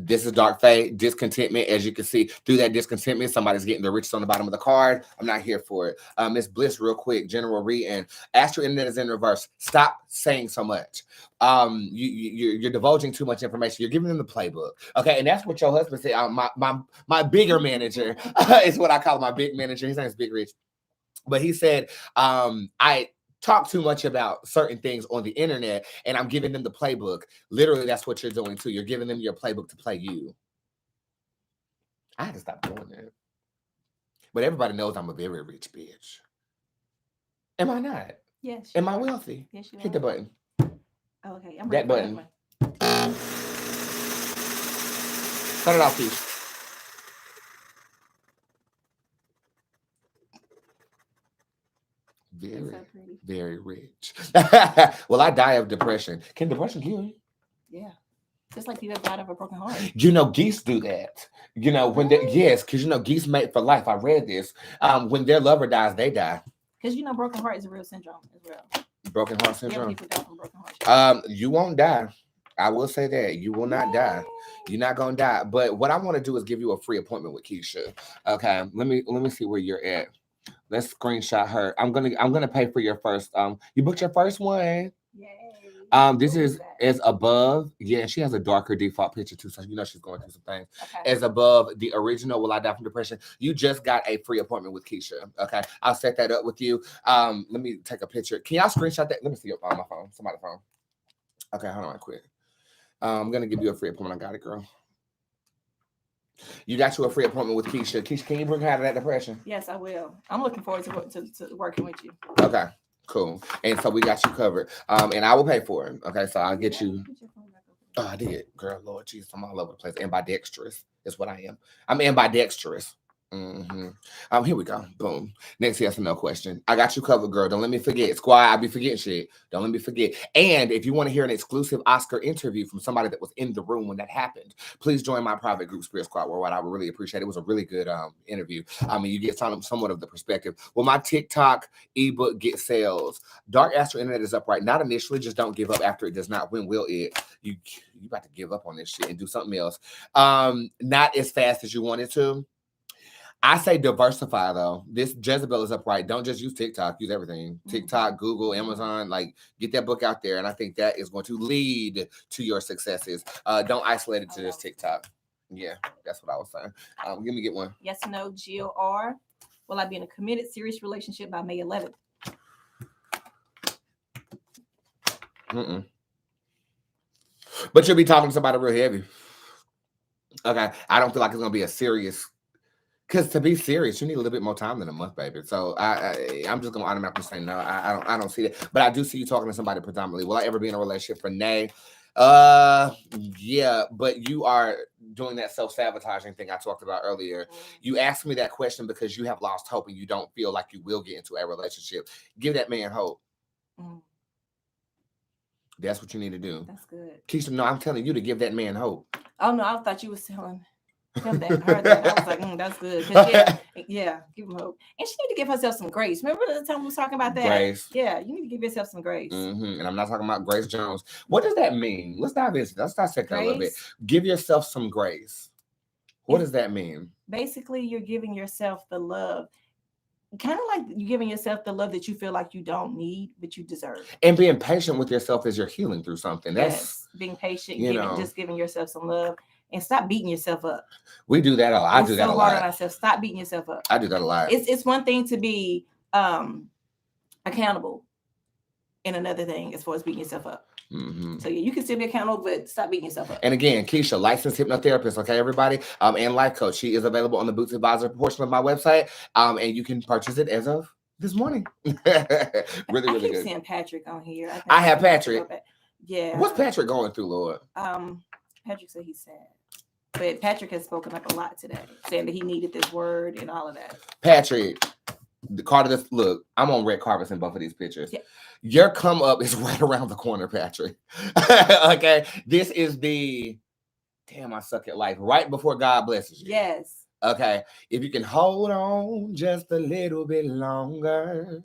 This is Dark Fae, discontentment. As you can see, through that discontentment, somebody's getting the riches on the bottom of the card. I'm not here for it. Miss Bliss, real quick, General reading. Astro Internet is in reverse. Stop saying so much. You're divulging too much information. You're giving them the playbook. Okay, and that's what your husband said. My bigger manager is what I call my big manager. His name is Big Rich. But he said, I talk too much about certain things on the internet, and I'm giving them the playbook. Literally, that's what you're doing too. You're giving them your playbook to play you. I had to stop doing that. But everybody knows I'm a very rich bitch. Am I not? Yes. Am I wealthy? Yes, you are. Hit the button. Okay, I'm that ready. button. Cut it off, please. Very, so very rich. Well, I die of depression. Can depression kill you? Yeah. Just like people have died of a broken heart. You know, geese do that. You know, when they, yes, because you know, geese mate for life. I read this. When their lover dies, they die. Because you know, broken heart is a real syndrome as well. Broken heart syndrome. Yeah, people die from broken heart. You won't die. I will say that you will not die. You're not gonna die. But what I want to do is give you a free appointment with Keisha. Okay, let me see where you're at. Let's screenshot her. I'm gonna pay for your first. You booked your first one. Yay. This is as above. Yeah, she has a darker default picture too, so you know she's going through some things. Okay. As above the original Will I Die from Depression. You just got a free appointment with Keisha. Okay, I'll set that up with you. Let me take a picture. Can y'all screenshot that? Let me see it on my phone. Somebody's phone. Okay, hold on, quick. I'm gonna give you a free appointment. I got it, girl. You got you a free appointment with Keisha. Keisha, can you bring her out of that depression? Yes, I will. I'm looking forward to working with you. Okay, cool. And so we got you covered. And I will pay for it. Okay, so I'll get you. Oh, I did. Girl, Lord Jesus, I'm all over the place. Ambidextrous is what I am. I'm ambidextrous. Here we go. Boom. Next yes or no question. I got you covered, girl. Don't let me forget. Squad, I be forgetting shit. Don't let me forget. And if you want to hear an exclusive Oscar interview from somebody that was in the room when that happened, please join my private group, Spirit Squad Worldwide. I would really appreciate it. It was a really good interview. I mean, you get somewhat of the perspective. Will my TikTok ebook get sales? Dark Astro Internet is up right. Not initially. Just don't give up after it does not. When will it? You about to give up on this shit and do something else. Not as fast as you wanted to. I say diversify though. This Jezebel is upright. Don't just use TikTok. Use everything. TikTok, Google, Amazon. Like get that book out there, and I think that is going to lead to your successes. Don't isolate it to just TikTok. Yeah, that's what I was saying. Let me get one. Yes or no, Jill R. Will I be in a committed, serious relationship by May 11th? But you'll be talking to somebody real heavy. Okay, I don't feel like it's gonna be a serious. Because to be serious, you need a little bit more time than a month, baby. So I'm just gonna automatically say no. I don't see that, but I do see you talking to somebody predominantly. Will I ever be in a relationship? For nay, yeah. But you are doing that self-sabotaging thing I talked about earlier. You asked me that question because you have lost hope and you don't feel like you will get into a relationship. Give that man hope. That's what you need to do. That's good. Keisha, no, I'm telling you to give that man hope. Oh no, I thought you was telling him that. I was like, that's good. Yeah, give him hope. And she need to give herself some grace. Remember the time we was talking about that? Grace. Yeah, you need to give yourself some grace. And I'm not talking about Grace Jones. What does that mean? Let's dive into that. Let's dissect that a little bit. Give yourself some grace. What does that mean? basically you're giving yourself the love, kind of like you're giving yourself the love that you feel like you don't need, but you deserve. And being patient with yourself as you're healing through something. That's, Yes, being patient, you know, just giving yourself some love, and stop beating yourself up. we do that a lot. I It's do that so a hard lot. on ourselves. Stop beating yourself up. I do that a lot. It's one thing to be accountable, and another thing as far as beating yourself up. So yeah, you can still be accountable, but stop beating yourself up. And again, Keisha, licensed hypnotherapist, okay, everybody, and life coach. She is available on the Bootz Advisor portion of my website, and you can purchase it as of this morning. Really, I keep good. Seeing Patrick on here. I have Patrick. Yeah. What's Patrick going through, Lord? Patrick said he's sad. But Patrick has spoken up a lot today, saying that he needed this word and all of that. Patrick, the Carter, look, I'm on red carpets in both of these pictures. Yeah. Your come up is right around the corner, Patrick. Okay. This is the, damn, I suck at life. Right before God blesses you. Yes. Okay. If you can hold on just a little bit longer,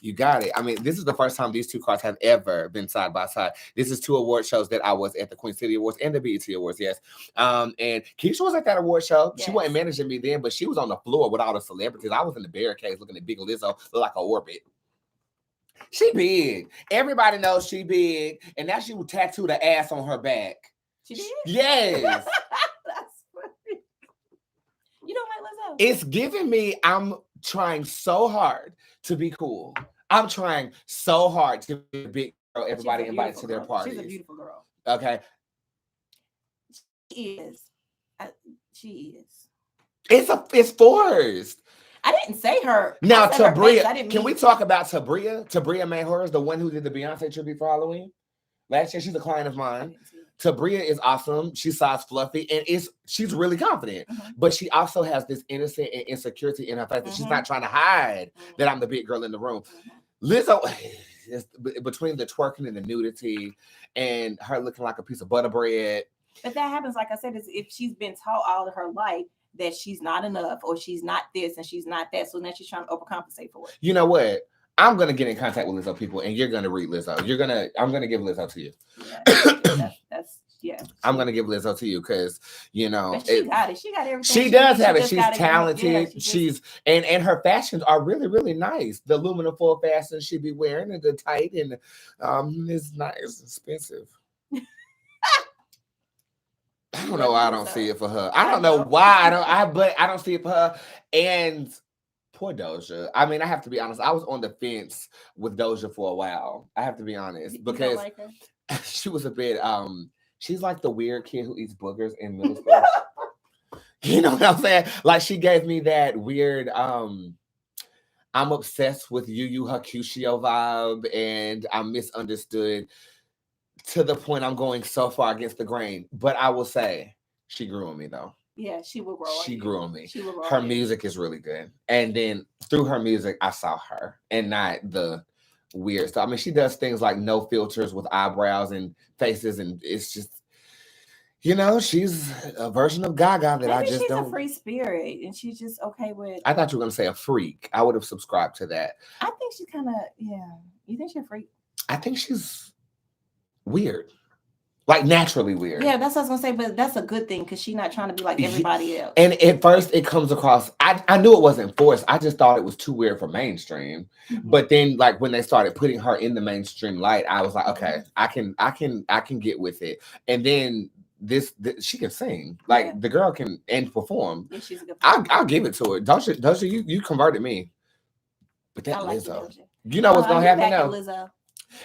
you got it. I mean, this is the first time these two cards have ever been side by side. This is two award shows that I was at, the Queen City Awards and the BET Awards, yes. And Keisha was at that award show. Yes. She wasn't managing me then, but she was on the floor with all the celebrities. I was in the barricades looking at Big Lizzo, look like an orbit. She big. Everybody knows she big. And now she would tattoo the ass on her back. She did? Yes. That's funny. You don't like Lizzo? It's giving me, I'm trying so hard to be cool. I'm trying so hard to be a big girl everybody invites to their parties. She's a beautiful girl. Okay. She is. She is. It's forced. I didn't say her. Now, Tabria, can we talk about Tabria? Tabria Mayhor is the one who did the Beyonce tribute for Halloween last year. She's a client of mine. Tabria is awesome. She size fluffy, and she's really confident. But she also has this innocent and insecurity in her face that she's not trying to hide that I'm the big girl in the room. Lizzo, between the twerking and the nudity and her looking like a piece of butter bread. But that happens, like I said, is if she's been taught all of her life that she's not enough or she's not this and she's not that. So now she's trying to overcompensate for it. You know what? I'm going to get in contact with Lizzo people and you're going to read Lizzo. I'm going to give Lizzo to you. Yeah, I'm going to give Lizzo to you because, you know. But she got it. She got everything. She does have it. She's talented. She's and her fashions are really, really nice. The aluminum foil fashion she be wearing and the tight and it's nice. It's expensive. I don't know why I don't see it for her. I don't know why but I don't see it for her. And poor Doja. I mean, I have to be honest. I was on the fence with Doja for a while. I have to be honest because like her? She was a bit. She's like the weird kid who eats boogers in middle school. You know what I'm saying? Like she gave me that weird. I'm obsessed with Yu Hakusho vibe, and I'm misunderstood. To the point I'm going so far against the grain. But I will say, she grew on me though. Yeah, she will grow on She you. grew on me. She will grow her on you. music is really good. And then through her music, I saw her and not the weird stuff. I mean, she does things like no filters with eyebrows and faces. And it's just, you know, she's a version of Gaga that I just don't. She's a free spirit and she's just okay with. I thought you were going to say a freak. I would have subscribed to that. I think she's kind of, yeah. You think she's a freak? I think she's weird, like naturally weird. Yeah, that's what I was gonna say, but that's a good thing because she's not trying to be like everybody else. And at first it comes across, I knew it wasn't forced. I just thought it was too weird for mainstream. But then like when they started putting her in the mainstream light, I was like, okay, I can get with it. And then this she can sing, like the girl can and perform. Yeah, she's a good I'll give it to her. Doja, you converted me. But that like Lizzo, you know what's gonna happen now? Lizzo.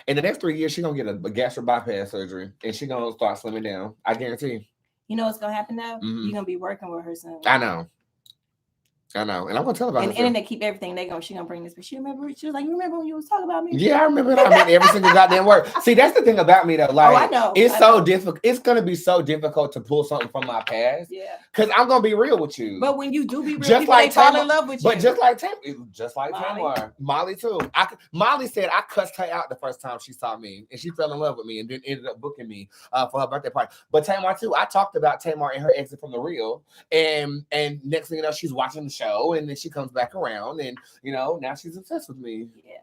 In the next 3 years, she's going to get a gastric bypass surgery and she's going to start slimming down. I guarantee. You know what's going to happen now? You're going to be working with her soon. I know. And I'm going to tell her about it. And the internet keep everything. She's going to bring this. But she was like, you remember when you was talking about me? Yeah, I remember. I mean, every single goddamn word. See, that's the thing about me, though. Like, I know. It's so difficult. It's going to be so difficult to pull something from my past. Yeah. Because I'm going to be real with you. But when you do be real, just like fall in love with you. But just like Tamar. Molly, too. Molly said I cussed her out the first time she saw me. And she fell in love with me and then ended up booking me for her birthday party. But Tamar, too. I talked about Tamar and her exit from The Real. And next thing you know, she's watching the show. And then she comes back around. And, you know, now she's obsessed with me. Yeah.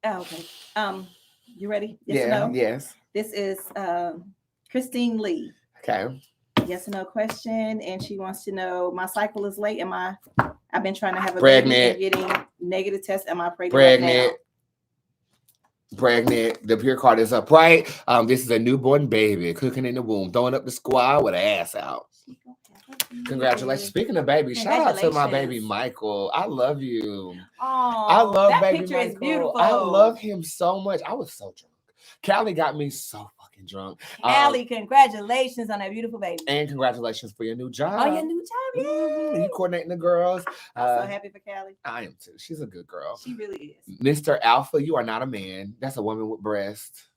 Oh, okay. You ready? Yes. Yeah. Yes. This is Christine Lee. Okay. yes or no question, and she wants to know, my cycle is late. I've been trying to have a Pregnant. baby and getting negative tests. Am I pregnant right now? Pregnant. The pure card is upright. This is a newborn baby cooking in the womb, throwing up the squad with her ass out. Congratulations. Speaking of baby, shout out to my baby Michael. I love you. Oh, I love that baby picture Michael. is beautiful. I love him so much. I was so drunk. Callie got me so fucking drunk. Callie, congratulations on that beautiful baby. And congratulations for your new job. Oh, your new job, yeah. You coordinating the girls. I'm so happy for Callie. I am too. She's a good girl. She really is. Mr. Alpha, you are not a man. That's a woman with breasts.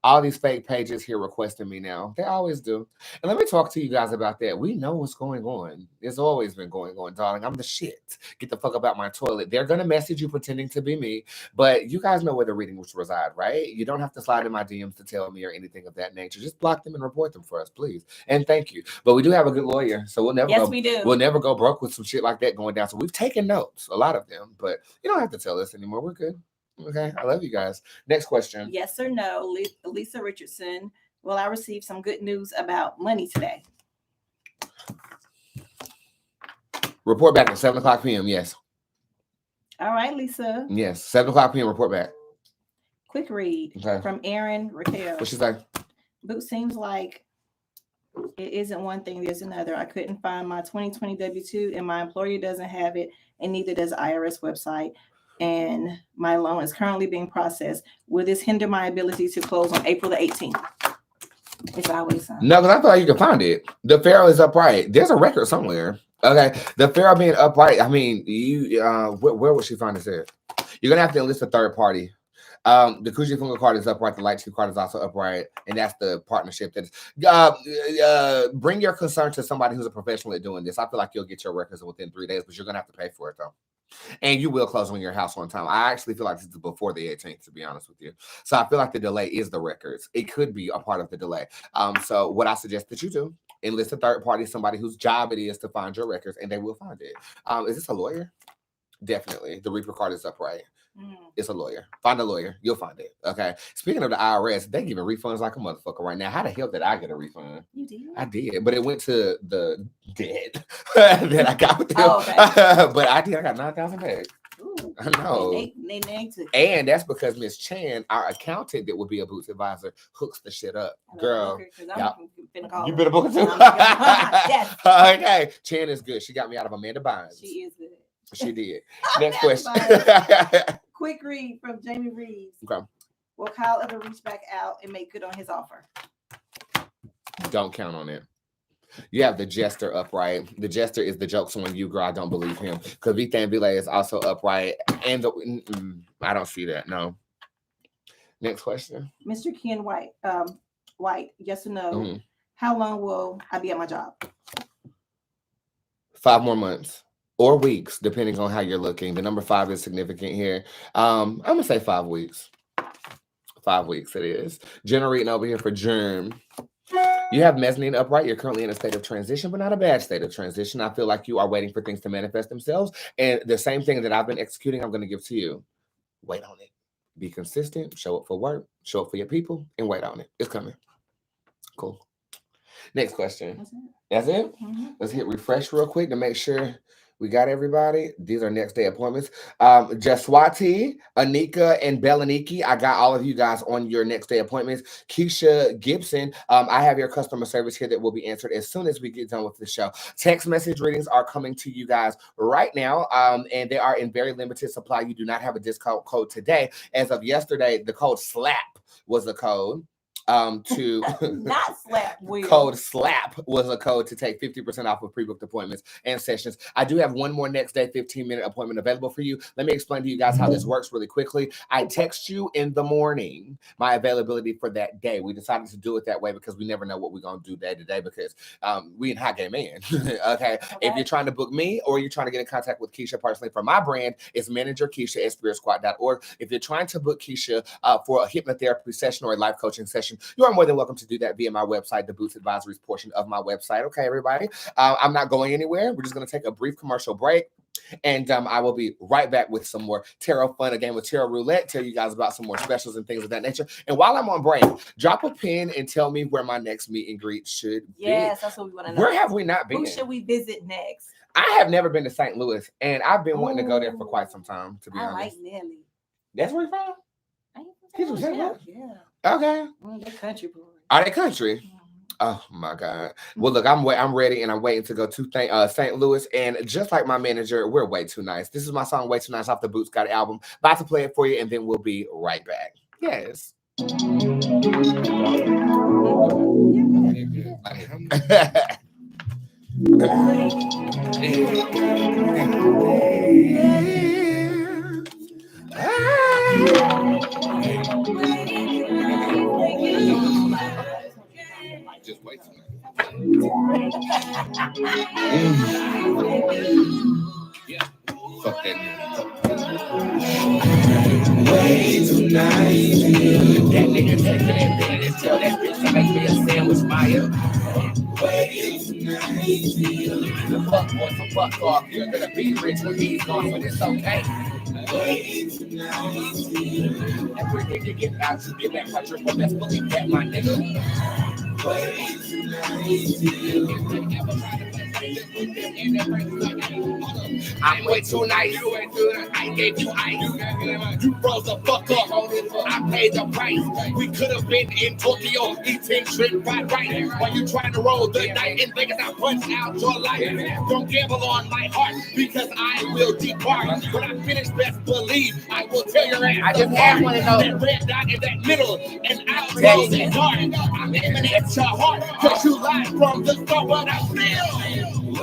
All these fake pages here requesting me now. They always do. And let me talk to you guys about that. We know what's going on. It's always been going on, darling. I'm the shit. Get the fuck up out my toilet. They're going to message you pretending to be me. But you guys know where the readings reside, right? You don't have to slide in my DMs to tell me or anything of that nature. Just block them and report them for us, please. And thank you. But we do have a good lawyer. So we'll never we'll never go broke with some shit like that going down. So we've taken notes, a lot of them. But you don't have to tell us anymore. We're good. Okay, I love you guys. Next question. Yes or no, Lisa Richardson. Will I receive some good news about money today? Report back at 7 o'clock p.m. Yes. All right, Lisa. Yes, 7 o'clock p.m. Report back. Quick read from Aaron Raquel. What she say? Boot, seems like it isn't one thing, there's another. I couldn't find my 2020 W-2 and my employer doesn't have it, and neither does the IRS website. And my loan is currently being processed. Will this hinder my ability to close on April the 18th? It's always no, because I feel like you can find it. The Pharaoh is upright. There's a record somewhere. Okay, the Pharaoh being upright. I mean, you. Where would she find this at? You're gonna have to enlist a third party. The Kuji Funga card is upright. The Light 2 card is also upright, and that's the partnership. That's bring your concern to somebody who's a professional at doing this. I feel like you'll get your records within 3 days, but you're gonna have to pay for it though. And you will close on your house on time. I actually feel like this is before the 18th, to be honest with you. So I feel like the delay is the records. It could be a part of the delay. So what I suggest that you do, enlist a third party, somebody whose job it is to find your records, and they will find it. Is this a lawyer? Definitely. The Reaper card is upright. It's a lawyer. Find a lawyer. You'll find it. Okay. Speaking of the IRS, they giving refunds like a motherfucker right now. How the hell did I get a refund? You did? I did, but it went to the debt that I got with them. Oh, okay. But I got 9,000 back. Ooh, I know. And that's because Miss Chan, our accountant that would be a Boots advisor, hooks the shit up. Girl, you better book it too. Yes. Okay. Chan is good. She got me out of Amanda Bynes. She is good. She did. Next question. Quick read from Jamie Reeves. Okay. Will Kyle ever reach back out and make good on his offer? Don't count on it. You have the Jester upright. The Jester is the joke's on you, girl. I don't believe him. Because Vithan Vile is also upright. And I don't see that. No. Next question. Mr. Ken White. White, yes or no? Mm-hmm. How long will I be at my job? 5 more months. Or weeks, depending on how you're looking. The number 5 is significant here. I'm going to say 5 weeks. 5 weeks it is. Generating over here for Germ. You have mezzanine upright. You're currently in a state of transition, but not a bad state of transition. I feel like you are waiting for things to manifest themselves. And the same thing that I've been executing, I'm going to give to you. Wait on it. Be consistent. Show up for work. Show up for your people. And wait on it. It's coming. Cool. Next question. That's it? Mm-hmm. Let's hit refresh real quick to make sure we got everybody. These are next day appointments. Jaswati, Anika, and Belaniki. I got all of you guys on your next day appointments. Keisha Gibson, I have your customer service here that will be answered as soon as we get done with the show. Text message readings are coming to you guys right now, and they are in very limited supply. You do not have a discount code today. As of yesterday, the code SLAP was the code. To not slap wheel. Code SLAP was a code to take 50% off of pre-booked appointments and sessions. I do have one more next day 15-minute appointment available for you. Let me explain to you guys how this works really quickly. I text you in the morning my availability for that day. We decided to do it that way because we never know what we're going to do day to day because we in high game man. Okay. If you're trying to book me or you're trying to get in contact with Keisha personally for my brand, it's manager Keisha at spiritsquad.org. If you're trying to book Keisha for a hypnotherapy session or a life coaching session, you are more than welcome to do that via my website, the Boots Advisories portion of my website. Okay, everybody. I'm not going anywhere. We're just going to take a brief commercial break. And I will be right back with some more tarot fun, a game of tarot roulette, tell you guys about some more specials and things of that nature. And while I'm on break, drop a pin and tell me where my next meet and greet should be. Yes, that's what we want to know. Where have we not been? Who should we visit next? I have never been to St. Louis, and I've been wanting to go there for quite some time, to be honest. I like Nelly. That's where you're from? He's from St. Louis? Yeah. Okay. They're country boys. Are they country? Oh my God. Well, look, I'm ready, and I'm waiting to go to St. Louis. And just like my manager, we're way too nice. This is my song, Way Too Nice, off the Bootz Got It album. About to play it for you, and then we'll be right back. Yes. Just wait till yeah. Fuck that nigga. Way too nice. That nigga take that bed and tell that bitch to make me a sandwich fire. Way too nice. The fuck boy, some fuck off. You're gonna be rich when he's gone, but it's okay. Way too nice. Everything you get out, you get back my triple best. Believe that, my nigga. Way too nice. I'm way too nice. I gave you ice. You froze the fuck up. I paid the price. We could have been in Tokyo eating shrimp fried rice. While you trying to roll the night in Vegas, I punch out your life. Don't gamble on my heart because I will depart. When I finish, best believe I will tell your ass. I just have one of those. That red dot in that middle, and I'll close that dark. I'm aiming at your heart because you lied from the start, but I feel. Yeah!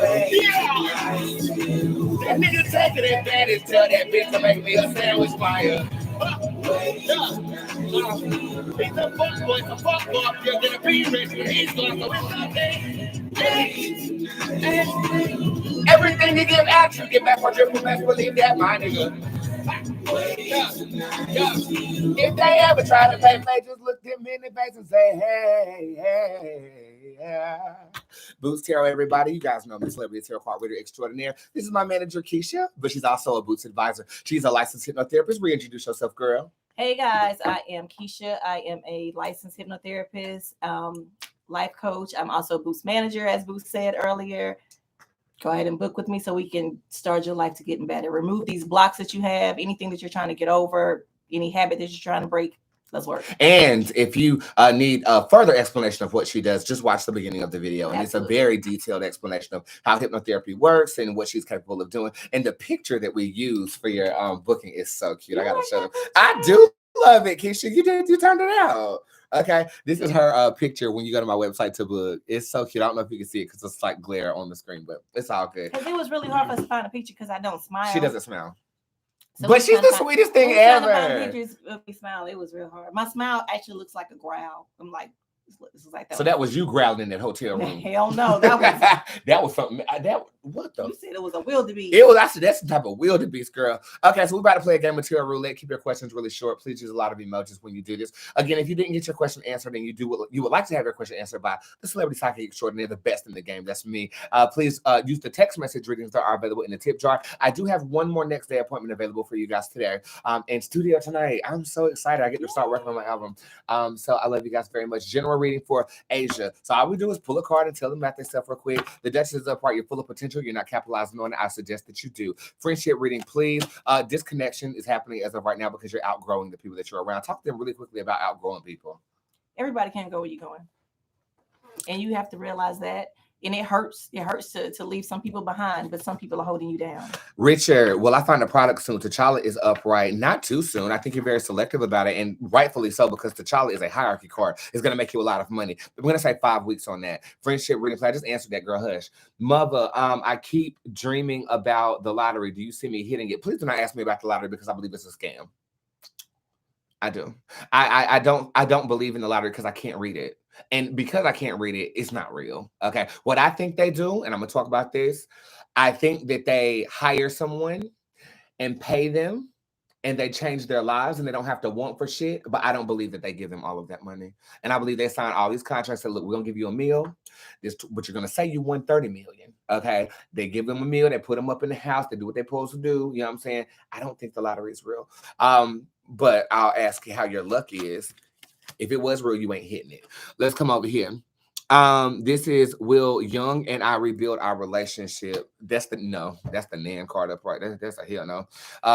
That nigga taking advantage, tell that bitch to make me a sandwich fire. He's a fuck boy, a fuck boy. You're gonna be rich, he's gonna go everything you give out, you get back for triple best. Believe that, my nigga. If they ever try to play, just look them in the face and say, hey, yeah. Bootz Tarot, everybody. You guys know me, celebrity tarot card reader extraordinaire. This is my manager, Keisha, but she's also a Bootz advisor. She's a licensed hypnotherapist. Reintroduce yourself, girl. Hey, guys. I am Keisha. I am a licensed hypnotherapist, life coach. I'm also a Bootz manager, as Bootz said earlier. Go ahead and book with me so we can start your life to getting better. Remove these blocks that you have, anything that you're trying to get over, any habit that you're trying to break. Let's work. And if you need a further explanation of what she does, just watch the beginning of the video. And Absolutely. It's a very detailed explanation of how hypnotherapy works and what she's capable of doing. And the picture that we use for your booking is so cute. I got to show them. I do love it, Keisha. You turned it out. Okay, this is her picture when you go to my website to book. It's so cute. I don't know if you can see it because it's like glare on the screen, but it's all good. Because it was really hard for us to find a picture because I don't smile. She doesn't smile. So but she's the sweetest thing ever. Pictures of me smile. It was real hard. My smile actually looks like a growl. I'm like, this is like that. So that was you growling in that hotel room. Hell no, that was that was something. What the? You said it was a wildebeest. It was. I said that's the type of wildebeest, girl. Okay, so we're about to play a game of tarot roulette. Keep your questions really short. Please use a lot of emojis when you do this. Again, if you didn't get your question answered and you would like to have your question answered by the celebrity psychic extraordinaire, the best in the game. That's me. Please use the text message readings that are available in the tip jar. I do have one more next day appointment available for you guys today. In studio tonight. I'm so excited. I get to start working on my album. So I love you guys very much. General reading for Asia. So all we do is pull a card and tell them about themselves real quick. The Duchess is up part. You're full of potential. You're not capitalizing on it. I suggest that you do. Friendship reading, please. Disconnection is happening as of right now because you're outgrowing the people that you're around. Talk to them really quickly about outgrowing people. Everybody can't go where you're going. And you have to realize that. And it hurts. It hurts to leave some people behind, but some people are holding you down. Richard, will I find a product soon? T'Challa is upright. Not too soon. I think you're very selective about it, and rightfully so, because T'Challa is a hierarchy card. It's going to make you a lot of money. I'm going to say 5 weeks on that. Friendship reading. I just answered that, girl. Hush. Mother, I keep dreaming about the lottery. Do you see me hitting it? Please do not ask me about the lottery because I believe it's a scam. I do. I don't believe in the lottery because I can't read it. And because I can't read it, it's not real. Okay. What I think they do, and I'm going to talk about this, I think that they hire someone and pay them and they change their lives and they don't have to want for shit. But I don't believe that they give them all of that money. And I believe they sign all these contracts that, look, we're gonna give you a meal. But you're gonna say you won 30 million. Okay. They give them a meal, they put them up in the house, they do what they're supposed to do. You know what I'm saying? I don't think the lottery is real. But I'll ask you how your luck is. If it was real, you ain't hitting it. Let's come over here. This is, will Young and I rebuild our relationship? That's the Nan card up right. That's a hell no.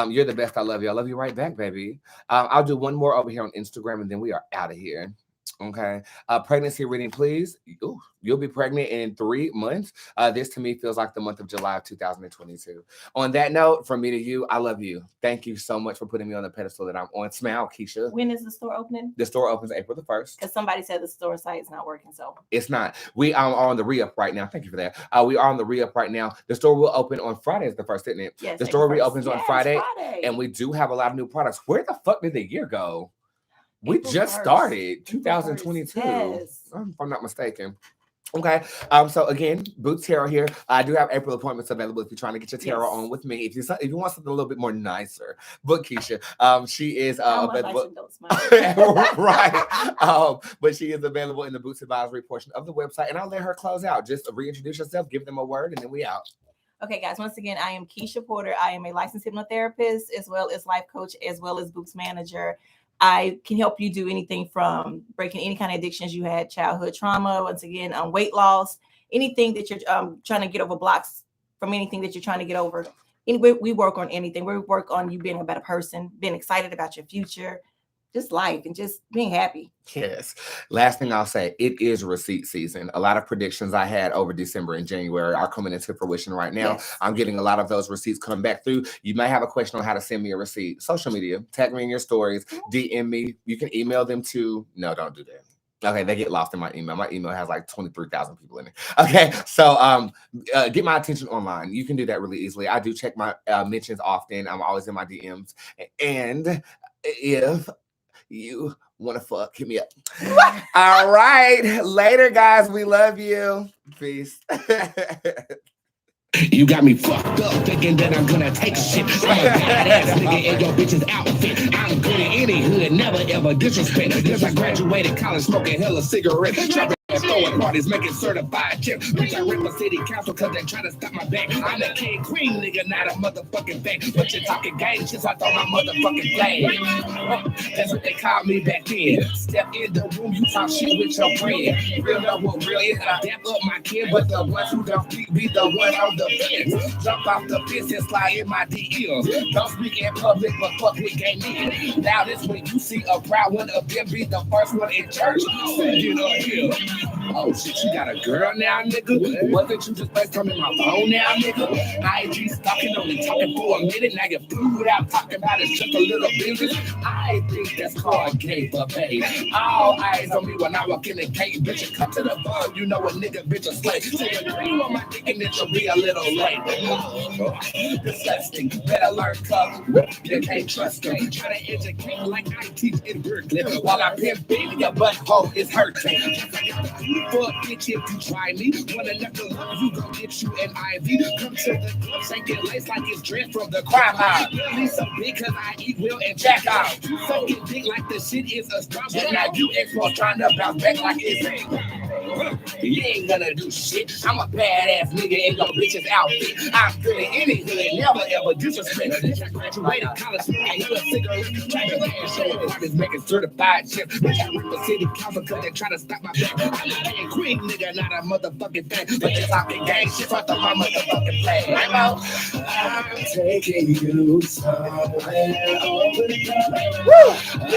You're the best. I love you. I love you right back, baby. I'll do one more over here on Instagram and then we are out of here. Okay. Pregnancy reading, please. Ooh, you'll be pregnant in 3 months. This to me feels like the month of July of 2022. On that note, from me to you, I love you. Thank you so much for putting me on the pedestal that I'm on. Smile, Keisha. When is the store opening? The store opens April the 1st. Because somebody said the store site is not working, so. It's not. We are on the re-up right now. Thank you for that. We are on the re-up right now. The store will open on Friday is the 1st, isn't it? Yes. The store reopens yes, on Friday. And we do have a lot of new products. Where the fuck did the year go? We April just 1st. started 2022, Yes. if I'm not mistaken. Okay. So again, Boots Tarot here. I do have April appointments available if you're trying to get your tarot on with me. If you want something a little bit more nicer, book Keisha. She is available. Right. But she is available in the Boots Advisory portion of the website, and I'll let her close out. Just reintroduce yourself, give them a word, and then we out. Okay, guys. Once again, I am Keisha Porter. I am a licensed hypnotherapist as well as life coach as well as Boots manager. I can help you do anything from breaking any kind of addictions you had, childhood trauma, once again, weight loss, anything that you're trying to get over, blocks from anything that you're trying to get over. Anyway, we work on anything. We work on you being a better person, being excited about your future, just life, and just being happy. Yes. Last thing I'll say, it is receipt season. A lot of predictions I had over December and January are coming into fruition right now. Yes. I'm getting a lot of those receipts coming back through. You may have a question on how to send me a receipt. Social media, tag me in your stories, DM me. You can email them to, no, don't do that. Okay, they get lost in my email. My email has like 23,000 people in it. Okay, so get my attention online. You can do that really easily. I do check my mentions often. I'm always in my DMs. And if you want to fuck, hit me up. All right. Later, guys. We love you. Peace. You got me fucked up thinking that I'm gonna take shit. I'm a badass nigga in your bitch's outfit. I'm good in any hood, never ever disrespect. Cause I graduated college smoking hella cigarettes. Throwing parties, making certified chips. Bitch, I rip a city council cause they try to stop my back. I'm a king queen, nigga, not a motherfucking thing. But you're talking gang shit, so I throw my motherfucking flag. That's what they call me back then. Step in the room, you talk shit with your friend. Real know what real is, I dap up my kid. But the ones who don't speak be the ones on the fence. Jump off the fence and slide in my DMs. Don't speak in public, but fuck with gang niggas. Now this when you see a crowd, one of them be the first one in church. Singing up here. Oh shit, you got a girl now, nigga? Wasn't you just FaceTiming my phone now, nigga? IG stalking, only talking for a minute. Now you flew without talking about it, just a little business. I think that's called gay buffet. All eyes on me when I walk in the gate. Bitch, you come to the bar, you know a nigga, bitch, a slave. Say a dream on my dick and it will be a little late. Disgusting, better learn cuz you can't trust them. Try to educate like I teach in Berkeley. While I pimp baby, your butthole is hurting. Fuck bitch if you try me. Wanna never love you, go get you an IV. Come to the club, shake it lace like it's dressed from the crime high. Really so big cause I eat well and jack out. Suck it big like the shit is a strong. But now you ex-boss trying to bounce back like it's you ain't gonna do shit. I'm a badass nigga in your bitch's outfit. I'm good at any hood, never ever disrespect. Bitch, I graduated college, smoking hella cigarettes. Trapping and showing parties, making certified chips. Bitch, I rip a city council cause they try to stop my back. I'm a gang queen nigga, not a motherfucking thing. But you talking gang shit, so I throw my motherfucking flag. I'm taking you somewhere over the top. Woo!